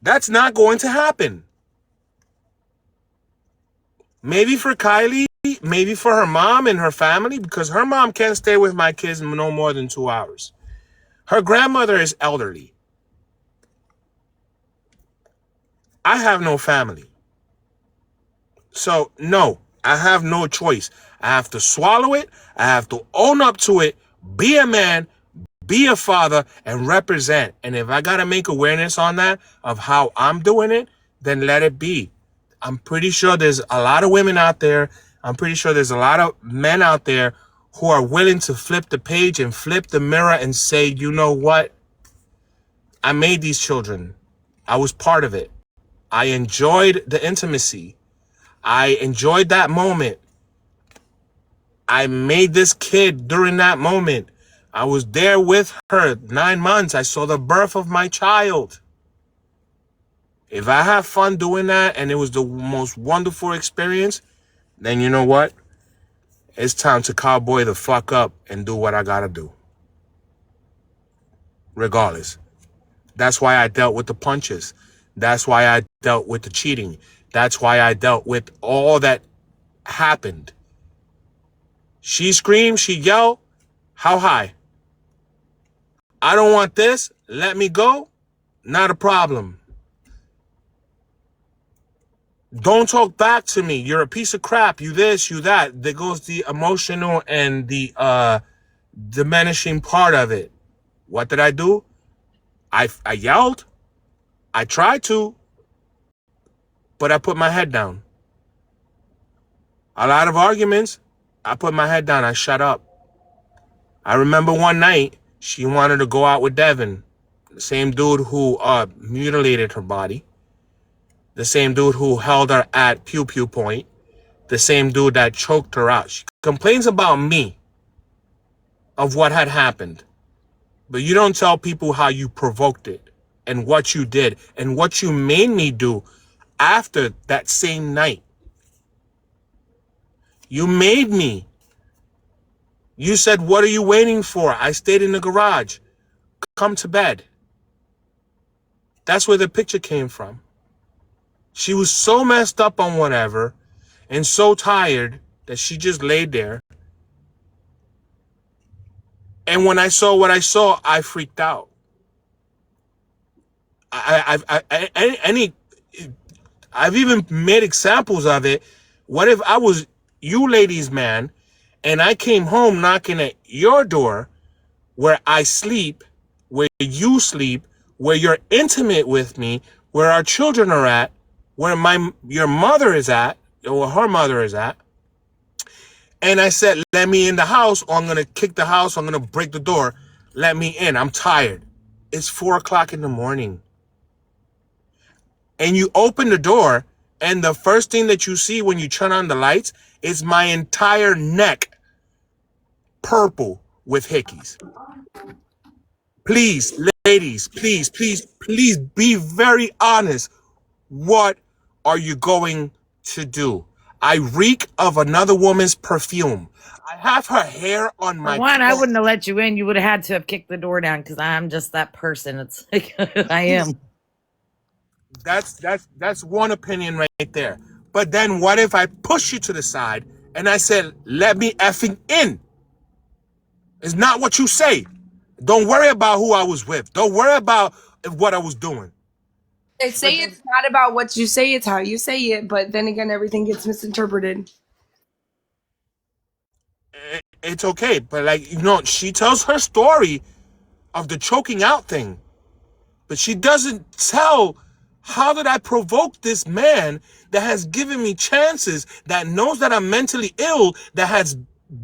S1: That's not going to happen. Maybe for Kylie, maybe for her mom and her family, because her mom can't stay with my kids no more than 2 hours. Her grandmother is elderly. I have no family. So, no, I have no choice. I have to swallow it. I have to own up to it, be a man, be a father, and represent. And if I got to make awareness on that of how I'm doing it, then let it be. I'm pretty sure there's a lot of women out there. I'm pretty sure there's a lot of men out there who are willing to flip the page and flip the mirror and say, you know what? I made these children. I was part of it. I enjoyed the intimacy. I enjoyed that moment. I made this kid during that moment. I was there with her 9 months. I saw the birth of my child. If I have fun doing that and it was the most wonderful experience, then you know what? It's time to cowboy the fuck up and do what I gotta do. Regardless. That's why I dealt with the punches. That's why I dealt with the cheating. That's why I dealt with all that happened. She screamed, she yelled. How high? I don't want this. Let me go. Not a problem. Don't talk back to me. You're a piece of crap. You this, you that. There goes the emotional and the diminishing part of it. What did I do? I yelled. I tried to, but I put my head down. A lot of arguments, I put my head down. I shut up. I remember one night, she wanted to go out with Devin, the same dude who mutilated her body, the same dude who held her at pew-pew point, the same dude that choked her out. She complains about me, of what had happened. But you don't tell people how you provoked it and what you did and what you made me do after that same night. You made me. You said, what are you waiting for? I stayed in the garage. Come to bed. That's where the picture came from. She was so messed up on whatever and so tired that she just laid there. And when I saw what I saw, I freaked out. I've even made examples of it. What if I was you ladies' man and I came home knocking at your door where I sleep, where you sleep, where you're intimate with me, where our children are at, where your mother is at, or her mother is at, and I said, let me in the house, or I'm going to kick the house, or I'm going to break the door. Let me in. I'm tired. It's 4 o'clock in the morning. And you open the door, and the first thing that you see when you turn on the lights is my entire neck purple with hickeys. Please, ladies, please, please, please be very honest. What are you going to do? I reek of another woman's perfume. I have her hair on my
S3: For one, I
S1: clothes.
S3: wouldn't have let you in. You would have had to have kicked the door down because I'm just that person. It's like I am.
S1: That's one opinion right there. But then what if I push you to the side and I said, let me effing in? It's not what you say. Don't worry about who I was with. Don't worry about what I was doing.
S6: They say it's not about what you say, it's how you say it, but then again, everything gets misinterpreted.
S1: It's okay. But she tells her story of the choking out thing. But she doesn't tell, how did I provoke this man that has given me chances, that knows that I'm mentally ill, that has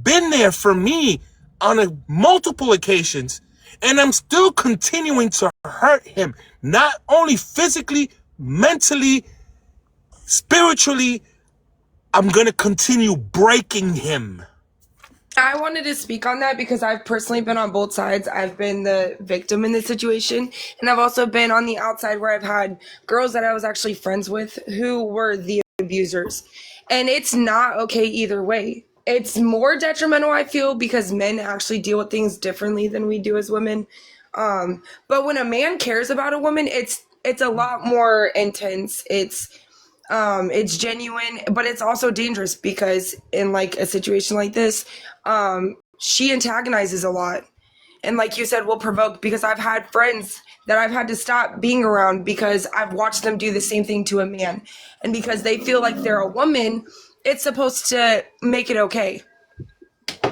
S1: been there for me on multiple occasions, and I'm still continuing to hurt him, not only physically, mentally, spiritually. I'm going to continue breaking him.
S6: I wanted to speak on that because I've personally been on both sides. I've been the victim in this situation, and I've also been on the outside where I've had girls that I was actually friends with who were the abusers. And it's not okay either way. It's more detrimental, I feel, because men actually deal with things differently than we do as women. But when a man cares about a woman, it's a lot more intense. It's genuine, but it's also dangerous because in like a situation like this, she antagonizes a lot, and like you said, will provoke, because I've had friends that I've had to stop being around because I've watched them do the same thing to a man, and because they feel like they're a woman, it's supposed to make it okay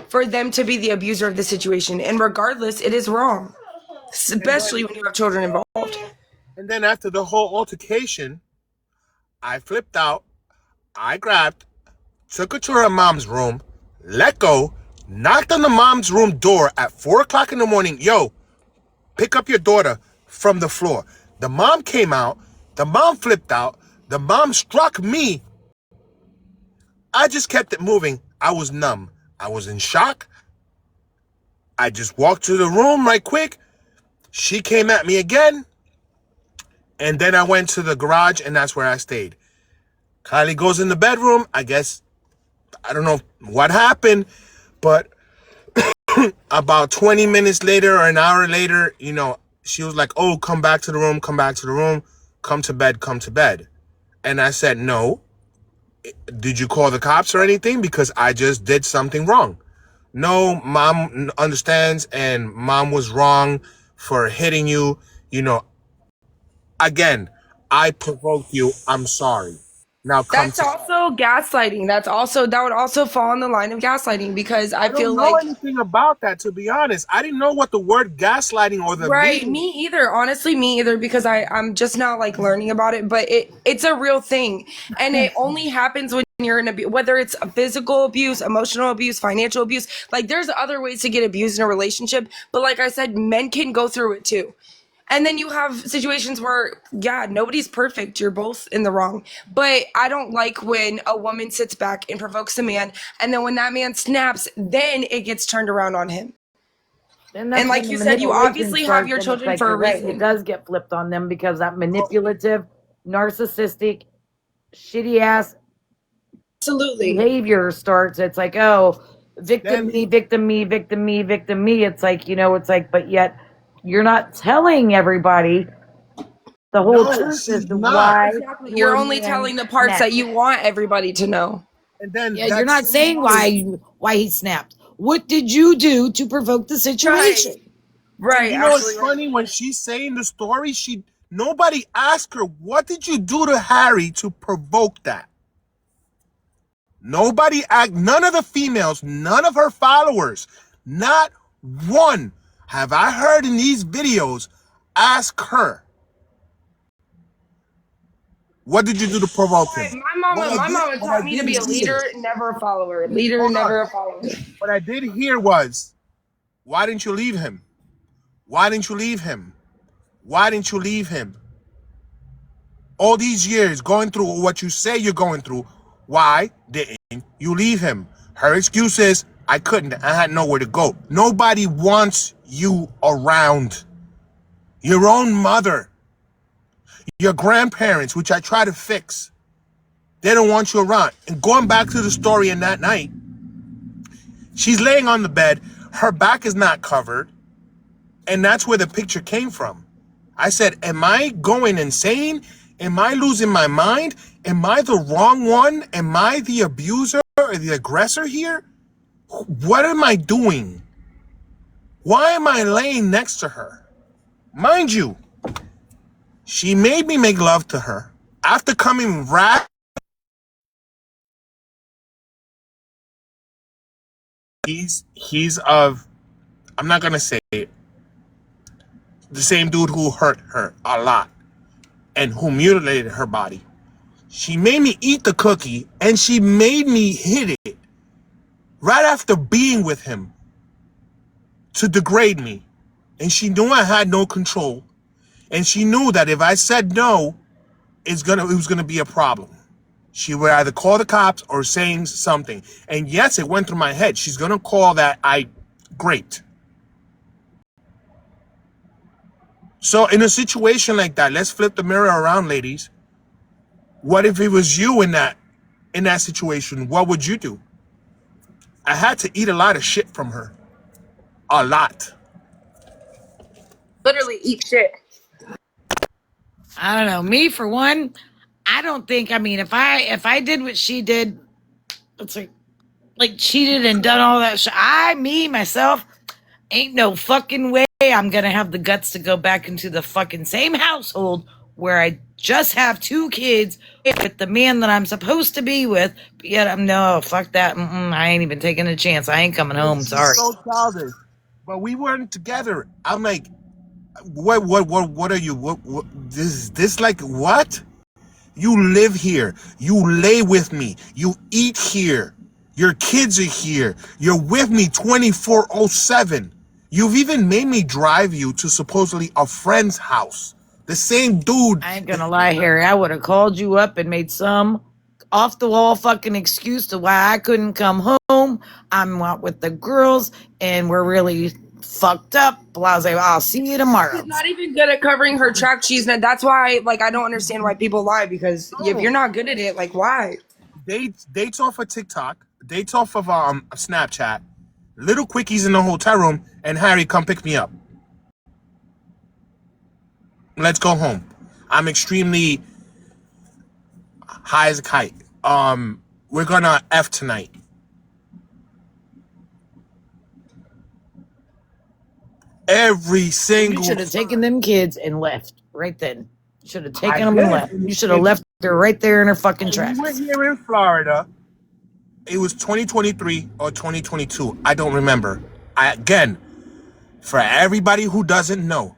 S6: for them to be the abuser of the situation, and regardless, it is wrong, especially when you have children involved.
S1: And then after the whole altercation, I flipped out. I grabbed, took her to her mom's room, let go, knocked on the mom's room door at 4 o'clock in the morning. Yo, pick up your daughter from the floor. The mom came out. The mom flipped out. The mom struck me. I just kept it moving. I was numb. I was in shock. I just walked to the room right quick. She came at me again. And then I went to the garage, and that's where I stayed. Kylie goes in the bedroom. I guess, I don't know what happened, but about 20 minutes later or an hour later, she was like, oh, come back to the room, come back to the room, come to bed, come to bed. And I said, no. Did you call the cops or anything? Because I just did something wrong. No, mom understands, and mom was wrong for hitting you. Again, I provoked you. I'm sorry. Now come
S6: That's
S1: to bed.
S6: also gaslighting. That would also fall in the line of gaslighting, because
S1: I
S6: I
S1: don't
S6: feel
S1: know
S6: like,
S1: anything about that, to be honest. I didn't know what the word gaslighting or the
S6: right,
S1: meaning.
S6: me either. Honestly, me either, because I'm just now like learning about it, but it's a real thing, and it only happens when you're in whether it's physical abuse, emotional abuse, financial abuse. Like, there's other ways to get abused in a relationship, but like I said, men can go through it too. And then you have situations where, yeah, nobody's perfect. You're both in the wrong. But I don't like when a woman sits back and provokes a man, and then when that man snaps, then it gets turned around on him.
S3: And
S6: And
S3: that's when
S6: like
S3: the
S6: you said, you
S3: manipulation
S6: obviously have
S3: starts,
S6: your
S3: and it's
S6: children
S3: like
S6: for a
S3: you're right, it
S6: reason.
S3: does get flipped on them because that manipulative, narcissistic, shitty ass
S6: Absolutely.
S3: behavior starts. It's like, oh, victim
S1: Then
S3: me, victim me, victim me, victim me. It's like, it's like, but yet you're not telling everybody the whole
S1: no,
S3: truth as
S1: she's
S3: to
S1: not.
S3: why
S6: Exactly. You're
S3: your
S6: only
S3: man
S6: telling the parts that
S3: snapped.
S6: you want everybody to know.
S1: And then
S3: Yeah, you're
S1: that
S3: not
S1: same
S3: saying
S1: woman,
S3: why he snapped. What did you do to provoke the
S6: Right.
S3: situation?
S1: and
S6: Right.
S1: you know what's
S6: Absolutely right.
S1: funny? When she's saying the story, nobody asked her, what did you do to Harry to provoke that? Nobody asked, none of the females, none of her followers, not one have I heard in these videos ask her, what did you do to provoke him?
S6: My mama
S1: What I
S6: taught me to
S1: did
S6: be a
S1: hear,
S6: leader, never a follower. Leader,
S1: hold on.
S6: never a follower.
S1: What I did hear was, why didn't you leave him? Why didn't you leave him? Why didn't you leave him? All these years going through what you say you're going through, why didn't you leave him? Her excuse is, I couldn't. I had nowhere to go. Nobody wants you around. Your own mother, your grandparents, which I try to fix, they don't want you around. And going back to the story in that night, she's laying on the bed. Her back is not covered. And that's where the picture came from. I said, am I going insane? Am I losing my mind? Am I the wrong one? Am I the abuser or the aggressor here? What am I doing? Why am I laying next to her? Mind you, she made me make love to her. After coming right, he's of, I'm not gonna say it, the same dude who hurt her a lot and who mutilated her body. She made me eat the cookie, and she made me hit it right after being with him to degrade me. And she knew I had no control. And she knew that if I said no, it was gonna be a problem. She would either call the cops or saying something. And yes, it went through my head. She's going to call that I raped. So in a situation like that, let's flip the mirror around, ladies. What if it was you in that situation? What would you do? I had to eat a lot of shit from her. A lot.
S6: Literally eat shit.
S3: I don't know. Me, for one, I don't think. I mean, if I did what she did, it's like cheated and done all that shit. Myself, ain't no fucking way I'm gonna have the guts to go back into the fucking same household where I just have 2 kids with the man that I'm supposed to be with. But yet I'm no, fuck that. I ain't even taking a chance. I ain't coming home. Sorry.
S1: So childish. But we weren't together. I'm like, what are you? What this like what? You live here. You lay with me. You eat here. Your kids are here. You're with me 24/7. You've even made me drive you to supposedly a friend's house. The same dude.
S3: I ain't gonna lie, Harry. I would have called you up and made some off the wall fucking excuse to why I couldn't come home. I'm out with the girls and we're really fucked up. Blase, I'll see you tomorrow.
S6: She's not even good at covering her track cheese, and that's why, like, I don't understand why people lie, because if you're not good at it, like, why?
S1: Dates off of TikTok, dates off of Snapchat, little quickies in the hotel room, and Harry, come pick me up. Let's go home. I'm extremely high as a kite. We're gonna F tonight. Every single.
S3: You should have taken them kids and left right then. You should have taken
S1: I
S3: them and
S1: did.
S3: left. You should have left her right there in her fucking tracks.
S1: We were here in Florida. It was 2023 or 2022. I don't remember. Again, for everybody who doesn't know,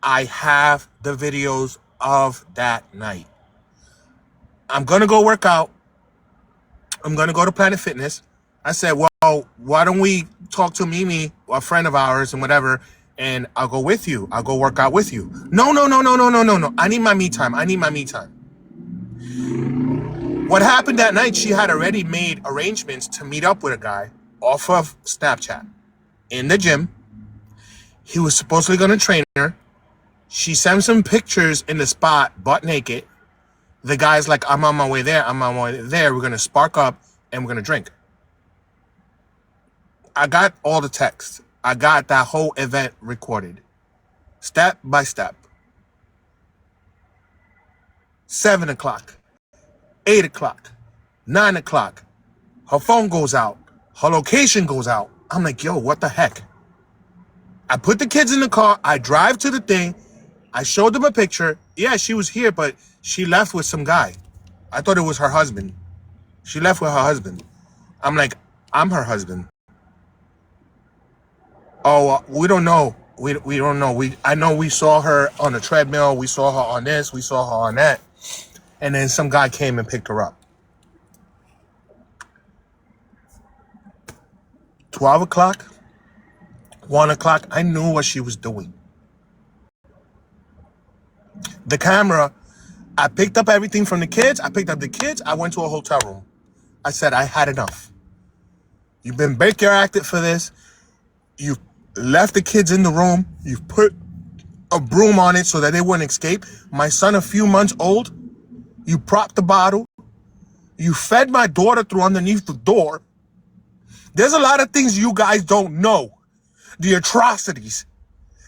S1: I have the videos of that night. I'm going to go work out. I'm going to go to Planet Fitness. I said, well, why don't we talk to Mimi, a friend of ours and whatever, and I'll go with you. I'll go work out with you. No. I need my me time. What happened that night, she had already made arrangements to meet up with a guy off of Snapchat in the gym. He was supposedly going to train her. She sent some pictures in the spot, butt naked. The guy's like, I'm on my way there. We're going to spark up and we're going to drink. I got all the texts. I got that whole event recorded. Step by step. 7 o'clock. 8 o'clock. 9 o'clock. Her phone goes out. Her location goes out. I'm like, yo, what the heck? I put the kids in the car. I drive to the thing. I showed them a picture. Yeah, she was here, but she left with some guy. I thought it was her husband. She left with her husband. I'm like, I'm her husband. Oh, we don't know. We don't know. I know we saw her on the treadmill. We saw her on this. We saw her on that. And then some guy came and picked her up. 12 o'clock, 1 o'clock, I knew what she was doing. The camera, I picked up everything from the kids. I went to a hotel room. I said, I had enough. You've been Baker-acted for this. You've left the kids in the room. You've put a broom on it so that they wouldn't escape. My son, a few months old, you propped the bottle. You fed my daughter through underneath the door. There's a lot of things you guys don't know. The atrocities.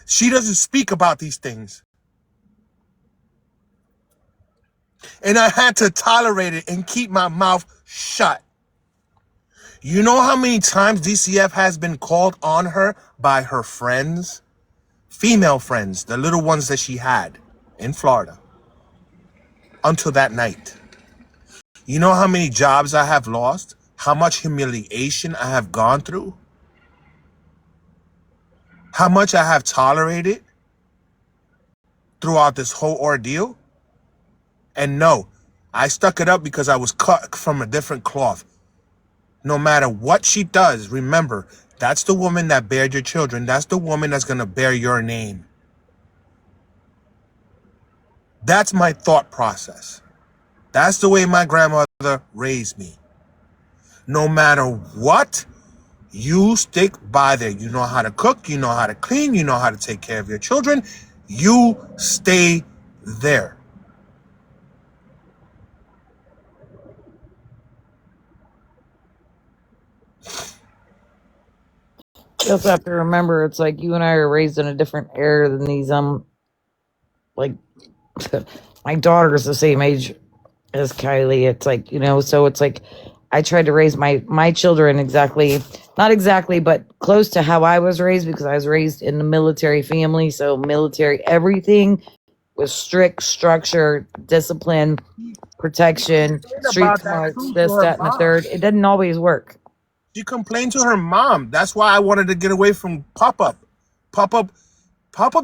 S1: She doesn't speak about these things. And I had to tolerate it and keep my mouth shut. You know how many times DCF has been called on her by her friends? Female friends, the little ones that she had in Florida. Until that night. You know how many jobs I have lost? How much humiliation I have gone through? How much I have tolerated throughout this whole ordeal? And no, I stuck it up because I was cut from a different cloth. No matter what she does, remember, that's the woman that bared your children. That's the woman that's going to bear your name. That's my thought process. That's the way my grandmother raised me. No matter what, you stick by there. You know how to cook, you know how to clean, you know how to take care of your children. You stay there.
S3: You also have to remember, it's like you and I are raised in a different era than these. Like my daughter's the same age as Kylie. It's like, so it's like I tried to raise my children exactly, not exactly, but close to how I was raised, because I was raised in the military family. So military, everything was strict structure, discipline, protection, street
S1: About that
S3: smarts,
S1: too to
S3: this,
S1: her
S3: that, and the
S1: mom.
S3: third. It didn't always work.
S1: She complained to her mom. That's why I wanted to get away from Pop-Up. Pop-Up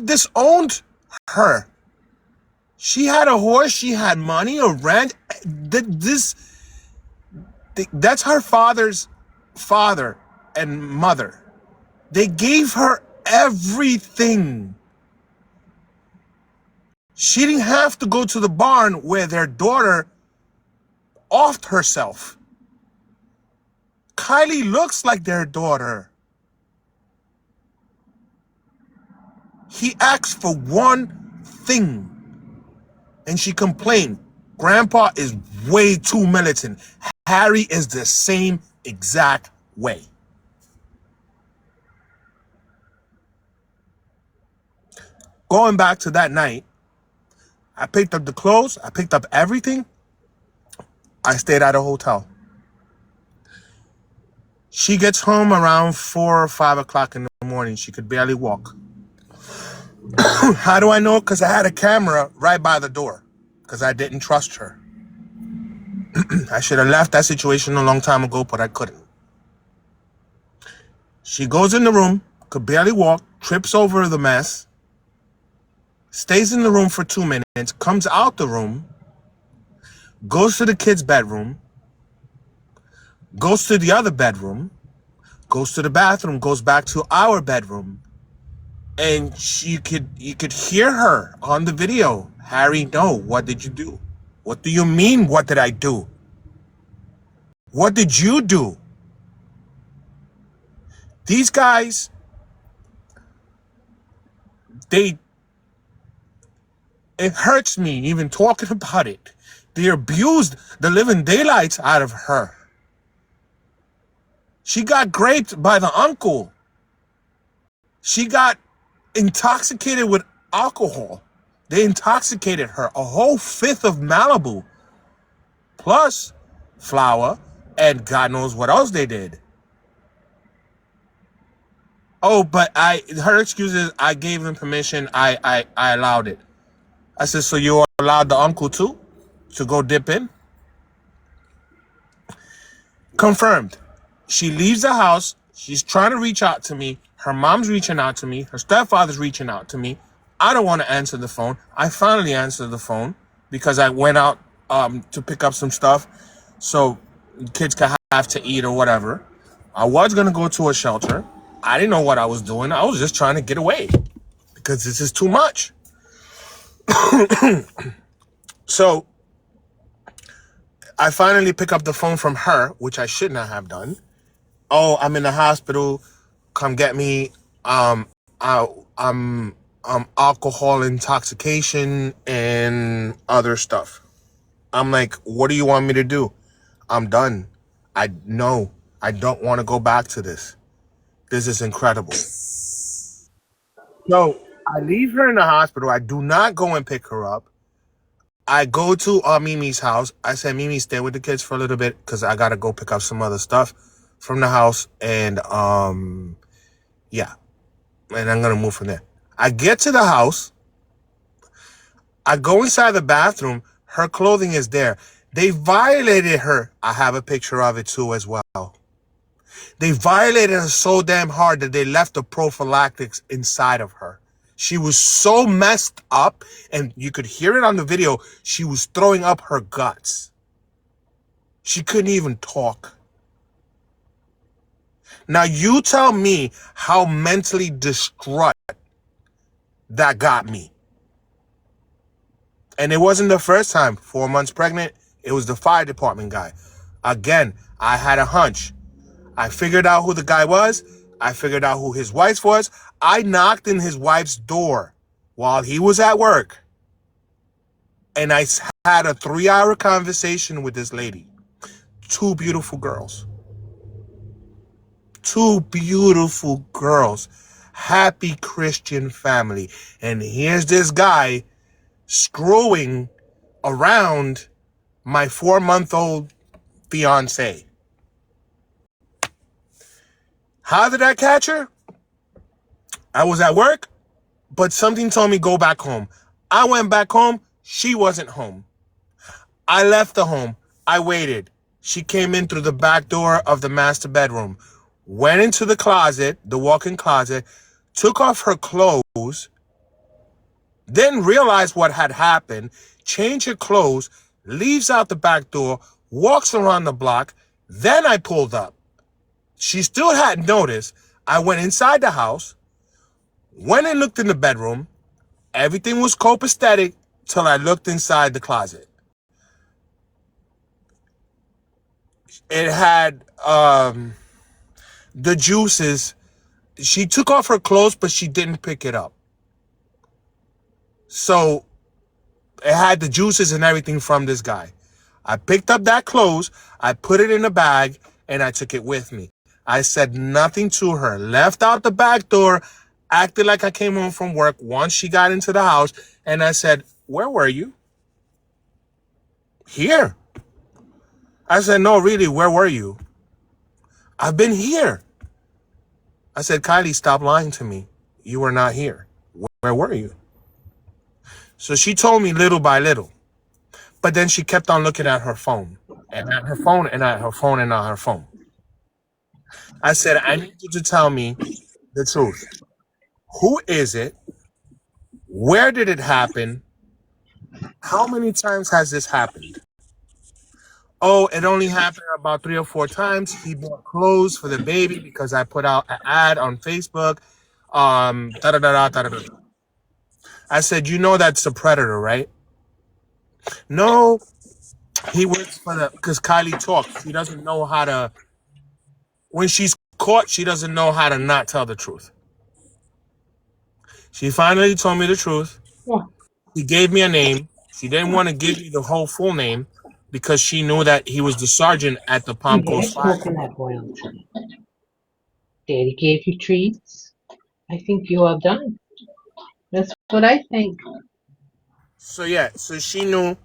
S1: disowned her. She had a horse, she had money, a rent. That's her father's father and mother. They gave her everything. She didn't have to go to the barn where their daughter offed herself. Kylie looks like their daughter. He asked for one thing, and she complained. Grandpa is way too militant. Harry is the same exact way. Going back to that night, I picked up the clothes, I picked up everything. I stayed at a hotel. She gets home around 4 or 5 o'clock in the morning. She could barely walk. How do I know? Because I had a camera right by the door, because I didn't trust her. I should have left that situation a long time ago, but I couldn't. She goes in the room, could barely walk, trips over the mess, stays in the room for 2 minutes, comes out the room, goes to the kids' bedroom, goes to the other bedroom, goes to the bathroom, goes back to our bedroom. And you could hear her on the video. Harry, no, what did you do? What do you mean, what did I do? What did you do? These guys, it hurts me even talking about it. They abused the living daylights out of her. She got raped by the uncle. She got intoxicated with alcohol. They intoxicated her. A whole fifth of Malibu. Plus flour and God knows what else they did. Oh, but her excuse is I gave them permission. I allowed it. I said, so you allowed the uncle too to go dip in? Confirmed. She leaves the house. She's trying to reach out to me. Her mom's reaching out to me. Her stepfather's reaching out to me. I don't want to answer the phone. I finally answered the phone because I went out to pick up some stuff so kids could have to eat or whatever. I was going to go to a shelter. I didn't know what I was doing. I was just trying to get away because this is too much. So I finally pick up the phone from her, which I should not have done. Oh, I'm in the hospital. Come get me. I'm alcohol intoxication and other stuff. I'm like, what do you want me to do? I'm done. I don't want to go back to this. This is incredible. So I leave her in the hospital. I do not go and pick her up. I go to Mimi's house. I said, Mimi, stay with the kids for a little bit because I got to go pick up some other stuff from the house. And, yeah. And I'm going to move from there. I get to the house. I go inside the bathroom. Her clothing is there. They violated her. I have a picture of it too as well. They violated her so damn hard that they left the prophylactics inside of her. She was so messed up, and you could hear it on the video. She was throwing up her guts. She couldn't even talk. Now you tell me how mentally distraught that got me. And it wasn't the first time. 4 months pregnant. It was the fire department guy. Again, I had a hunch. I figured out who the guy was. I figured out who his wife was. I knocked in his wife's door while he was at work. And I had a 3-hour conversation with this lady. 2 beautiful girls. 2 beautiful girls. Happy Christian family. And here's this guy screwing around my 4-month-old fiance. How did I catch her? I was at work, but something told me go back home. I went back home. She wasn't home. I left the home. I waited. She came in through the back door of the master bedroom, went into the closet, the walk-in closet, took off her clothes, then realized what had happened, changed her clothes, leaves out the back door, walks around the block. Then I pulled up. She still hadn't noticed. I went inside the house, went and looked in the bedroom. Everything was copacetic till I looked inside the closet. It had the juices. She took off her clothes, but she didn't pick it up. So it had the juices and everything from this guy. I picked up that clothes, I put it in a bag, and I took it with me. I said nothing to her, left out the back door, acted like I came home from work once she got into the house, and I said, where were you? Here. I said, no, really, where were you? I've been here. I said, Kylie, stop lying to me. You were not here. Where were you? So she told me little by little. But then she kept on looking at her phone. And at her phone, and at her phone, and at her phone. I said, I need you to tell me the truth. Who is it? Where did it happen? How many times has this happened? Oh, it only happened about 3 or 4 times. He bought clothes for the baby because I put out an ad on Facebook. Da-da-da-da-da-da-da. I said, you know that's a predator, right? No, he works for because Kylie talks. She doesn't know how to, when she's caught, she doesn't know how to not tell the truth. She finally told me the truth.
S4: Yeah.
S1: She gave me a name. She didn't want to give me the whole full name because she knew that he was the sergeant at the Palm Coast Fire.
S7: Coconut oil tea. Daddy gave you treats. I think you are done. That's what I think.
S1: So yeah, so she knew,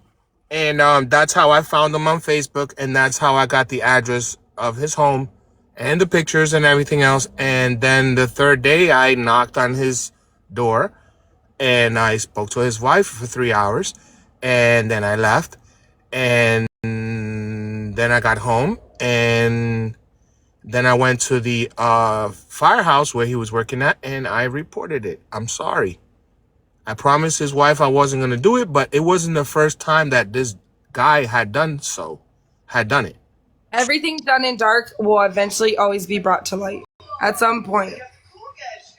S1: and that's how I found him on Facebook, and that's how I got the address of his home and the pictures and everything else. And then the 3rd day, I knocked on his door, and I spoke to his wife for 3 hours, and then I left, and then I got home, and then I went to the firehouse where he was working at, and I reported it. I'm sorry. I promised his wife I wasn't going to do it, but it wasn't the first time that this guy had done it.
S6: Everything done in dark will eventually always be brought to light at some point.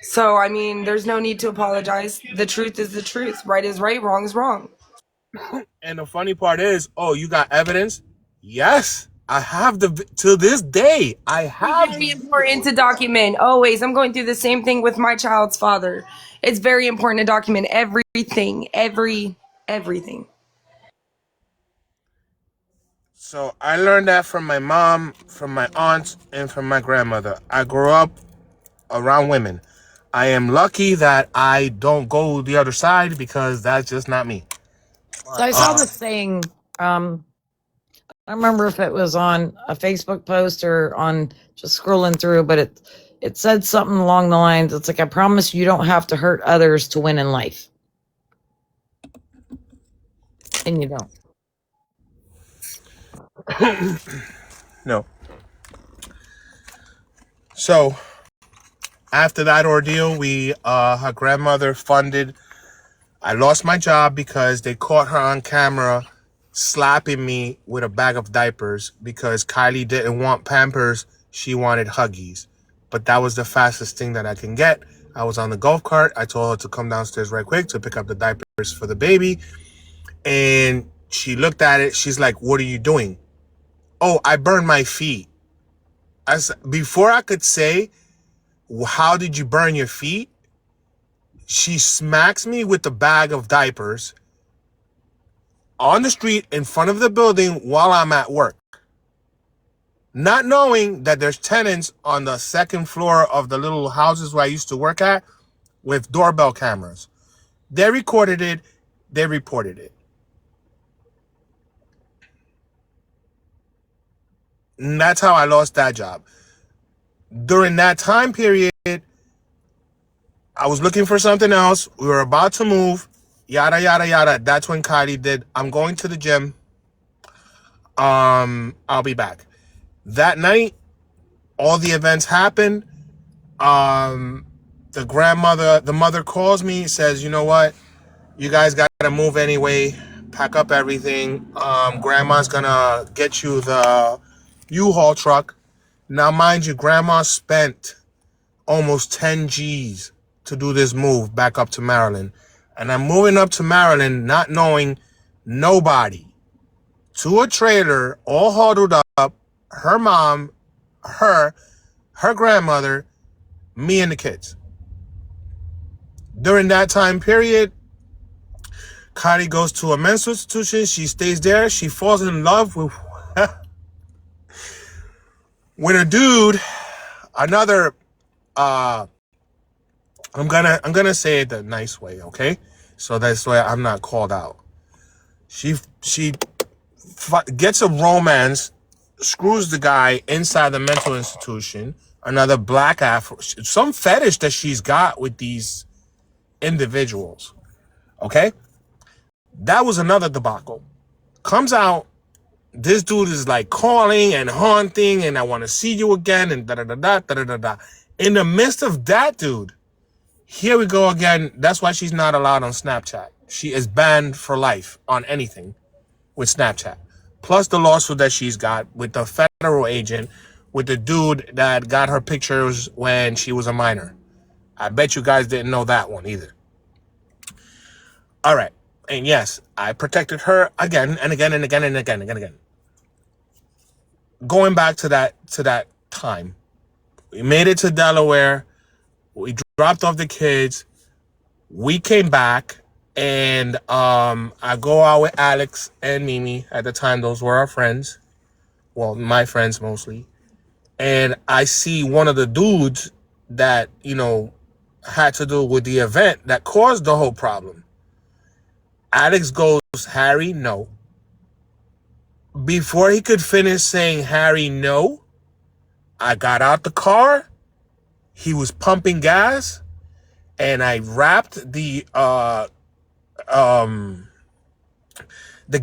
S6: So, I mean, there's no need to apologize. The truth is the truth. Right is right, wrong is wrong.
S1: And the funny part is, oh, you got evidence? Yes, I have to this day. I have.
S6: It's very important to document. Always. I'm going through the same thing with my child's father. It's very important to document everything, everything.
S1: So I learned that from my mom, from my aunt, and from my grandmother. I grew up around women. I am lucky that I don't go the other side because that's just not me.
S3: So I saw this saying, I don't remember if it was on a Facebook post or on just scrolling through, but it said something along the lines. It's like, I promise you don't have to hurt others to win in life. And you don't.
S1: No. So after that ordeal, her grandmother funded. I lost my job because they caught her on camera slapping me with a bag of diapers because Kylie didn't want Pampers. She wanted Huggies. But that was the fastest thing that I can get. I was on the golf cart. I told her to come downstairs right quick to pick up the diapers for the baby. And She looked at it. She's like, what are you doing? Oh, I burned my feet. Before I could say, how did you burn your feet? She smacks me with the bag of diapers on the street in front of the building while I'm at work. Not knowing that there's tenants on the second floor of the little houses where I used to work at with doorbell cameras. They recorded it. They reported it. And that's how I lost that job. During that time period, I was looking for something else. We were about to move. Yada, yada, yada. That's when Kylie did, I'm going to the gym. I'll be back. That night, all the events happened. The mother calls me, says, you know what? You guys got to move anyway. Pack up everything. Grandma's going to get you the U-Haul truck. Now, mind you, Grandma spent almost 10 G's to do this move back up to Maryland. And I'm moving up to Maryland not knowing nobody. To a trailer, all huddled up, her mom, her grandmother, me and the kids. During that time period, Kylie goes to a mental institution. She stays there. She falls in love with a dude. Another. I'm gonna say it the nice way, okay? So that's why I'm not called out. She gets a romance, screws the guy inside the mental institution. Another black Afro, some fetish that she's got with these individuals. Okay, that was another debacle. Comes out, this dude is like calling and haunting, and I want to see you again, and da da da da da da da. In the midst of that, dude, here we go again. That's why she's not allowed on Snapchat. She is banned for life on anything with Snapchat. Plus the lawsuit that she's got with the federal agent, with the dude that got her pictures when she was a minor. I bet you guys didn't know that one either. All right. And yes, I protected her again and again and again and again and again. Going back to that time. We made it to Delaware. We dropped off the kids. We came back, and I go out with Alex and Mimi. At the time, those were our friends. Well, my friends mostly. And I see one of the dudes that, had to do with the event that caused the whole problem. Alex goes, Harry, no. Before he could finish saying, Harry, no, I got out the car. He was pumping gas, and I wrapped the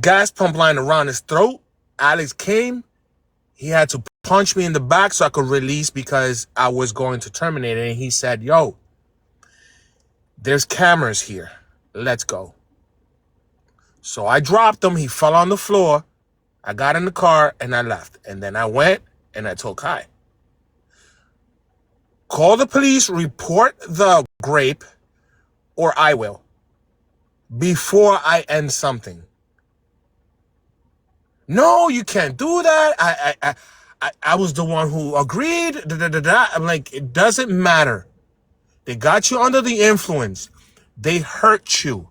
S1: gas pump line around his throat. Alex came. He had to punch me in the back so I could release because I was going to terminate it. And he said, yo, there's cameras here. Let's go. So I dropped him. He fell on the floor. I got in the car and I left. And then I went and I told Kai, call the police, report the grape, or I will, before I end something. No, you can't do that. I was the one who agreed. Da, da, da, da. I'm like, it doesn't matter. They got you under the influence. They hurt you.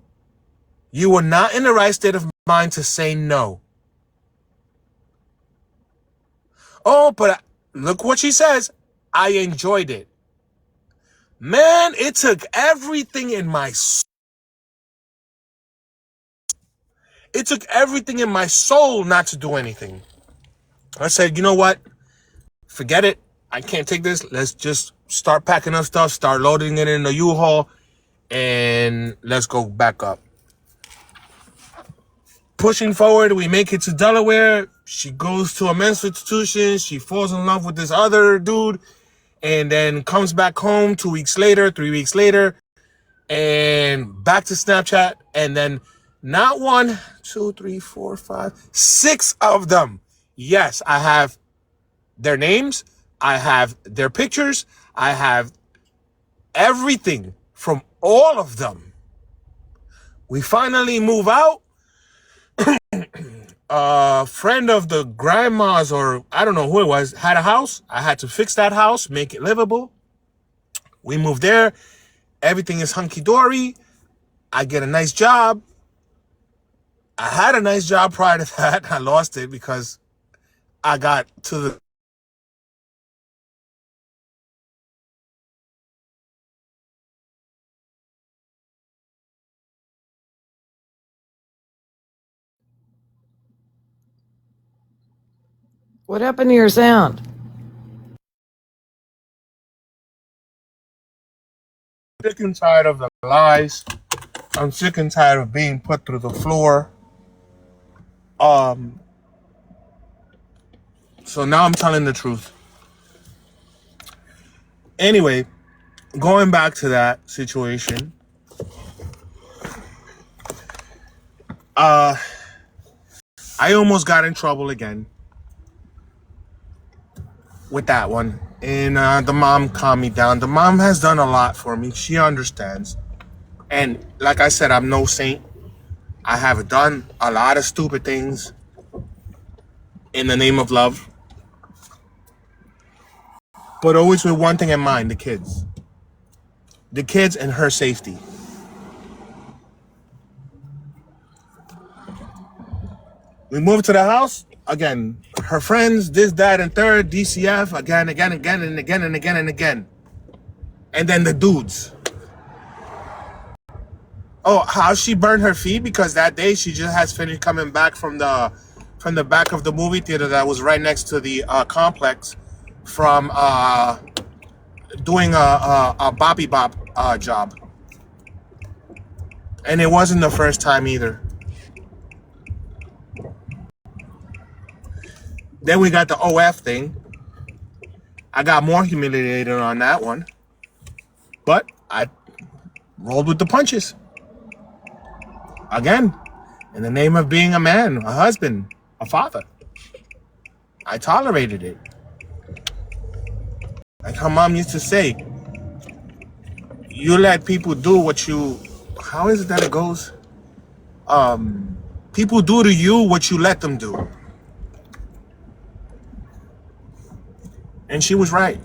S1: You were not in the right state of mind to say no. Oh, but look what she says. I enjoyed it. Man, it took everything in my soul. It took everything in my soul not to do anything. I said, you know what? Forget it. I can't take this. Let's just start packing up stuff, start loading it in the U-Haul, and let's go back up. Pushing forward, we make it to Delaware. She goes to a men's institution. She falls in love with this other dude, and then comes back home 2 weeks later, 3 weeks later, and back to Snapchat. And then not 1, 2, 3, 4, 5, 6 of them. Yes, I have their names. I have their pictures. I have everything from all of them. We finally move out. A friend of the grandma's, or I don't know who it was, had a house. I had to fix that house, make it livable. We moved there. Everything is hunky-dory. I get a nice job. I had a nice job prior to that. I lost it because I got to the...
S3: What happened to your sound?
S1: Sick and tired of the lies. I'm sick and tired of being put through the floor. Um, so now I'm telling the truth. Anyway, going back to that situation, I almost got in trouble again with that one. And the mom calmed me down. The mom has done a lot for me. She understands. And like I said, I'm no saint. I have done a lot of stupid things in the name of love. But always with one thing in mind, the kids. The kids and her safety. We moved to the house. Again, her friends, this, that, and third, DCF, again, again, again, and again, and again, and again. And then the dudes. Oh, how she burned her feet? Because that day she just has finished coming back from the back of the movie theater that was right next to the complex from doing a boppy bop job. And it wasn't the first time either. Then we got the OF thing. I got more humiliated on that one. But I rolled with the punches. Again, in the name of being a man, a husband, a father. I tolerated it. Like her mom used to say, you let people do what you... How is it that it goes? People do to you what you let them do. And she was right.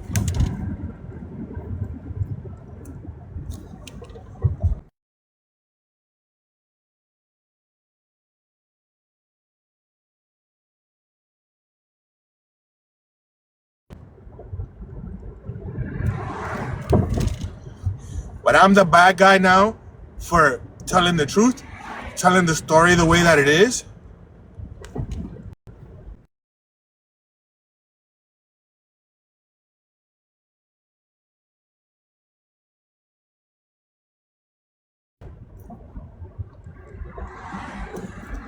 S1: But I'm the bad guy now for telling the truth, telling the story the way that it is.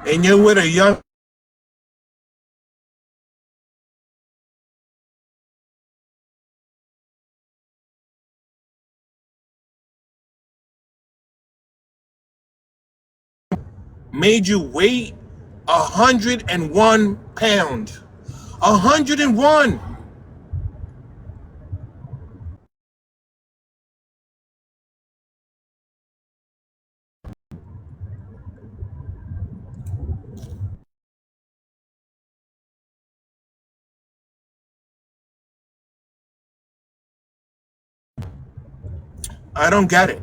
S1: And you're with a young made you weigh 101 pounds. 101. I don't get it.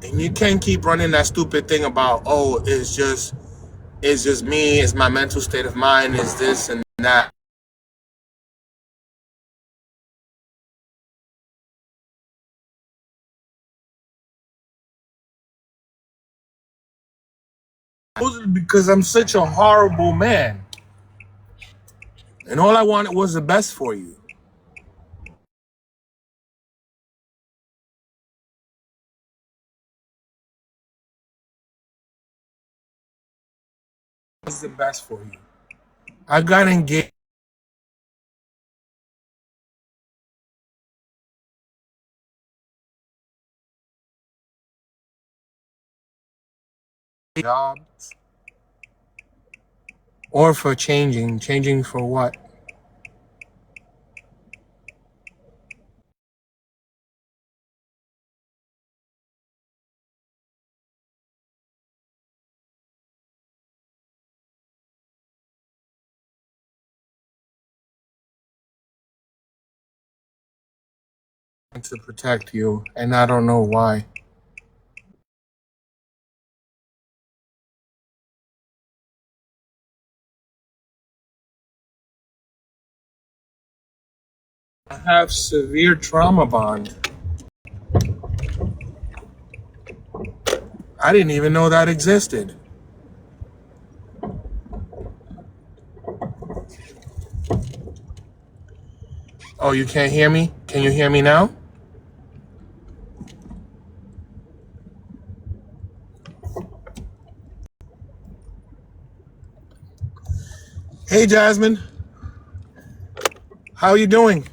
S1: And you can't keep running that stupid thing about, oh, it's just me, it's my mental state of mind, it's this and that. Because I'm such a horrible man. And all I wanted was the best for you. Was the best for you. I got engaged. Jobs. Or for changing. Changing for what? to protect you, and I don't know why. I have severe trauma bond. I didn't even know that existed. Oh, you can't hear me? Can you hear me now? Hey, Jasmine. How are you doing?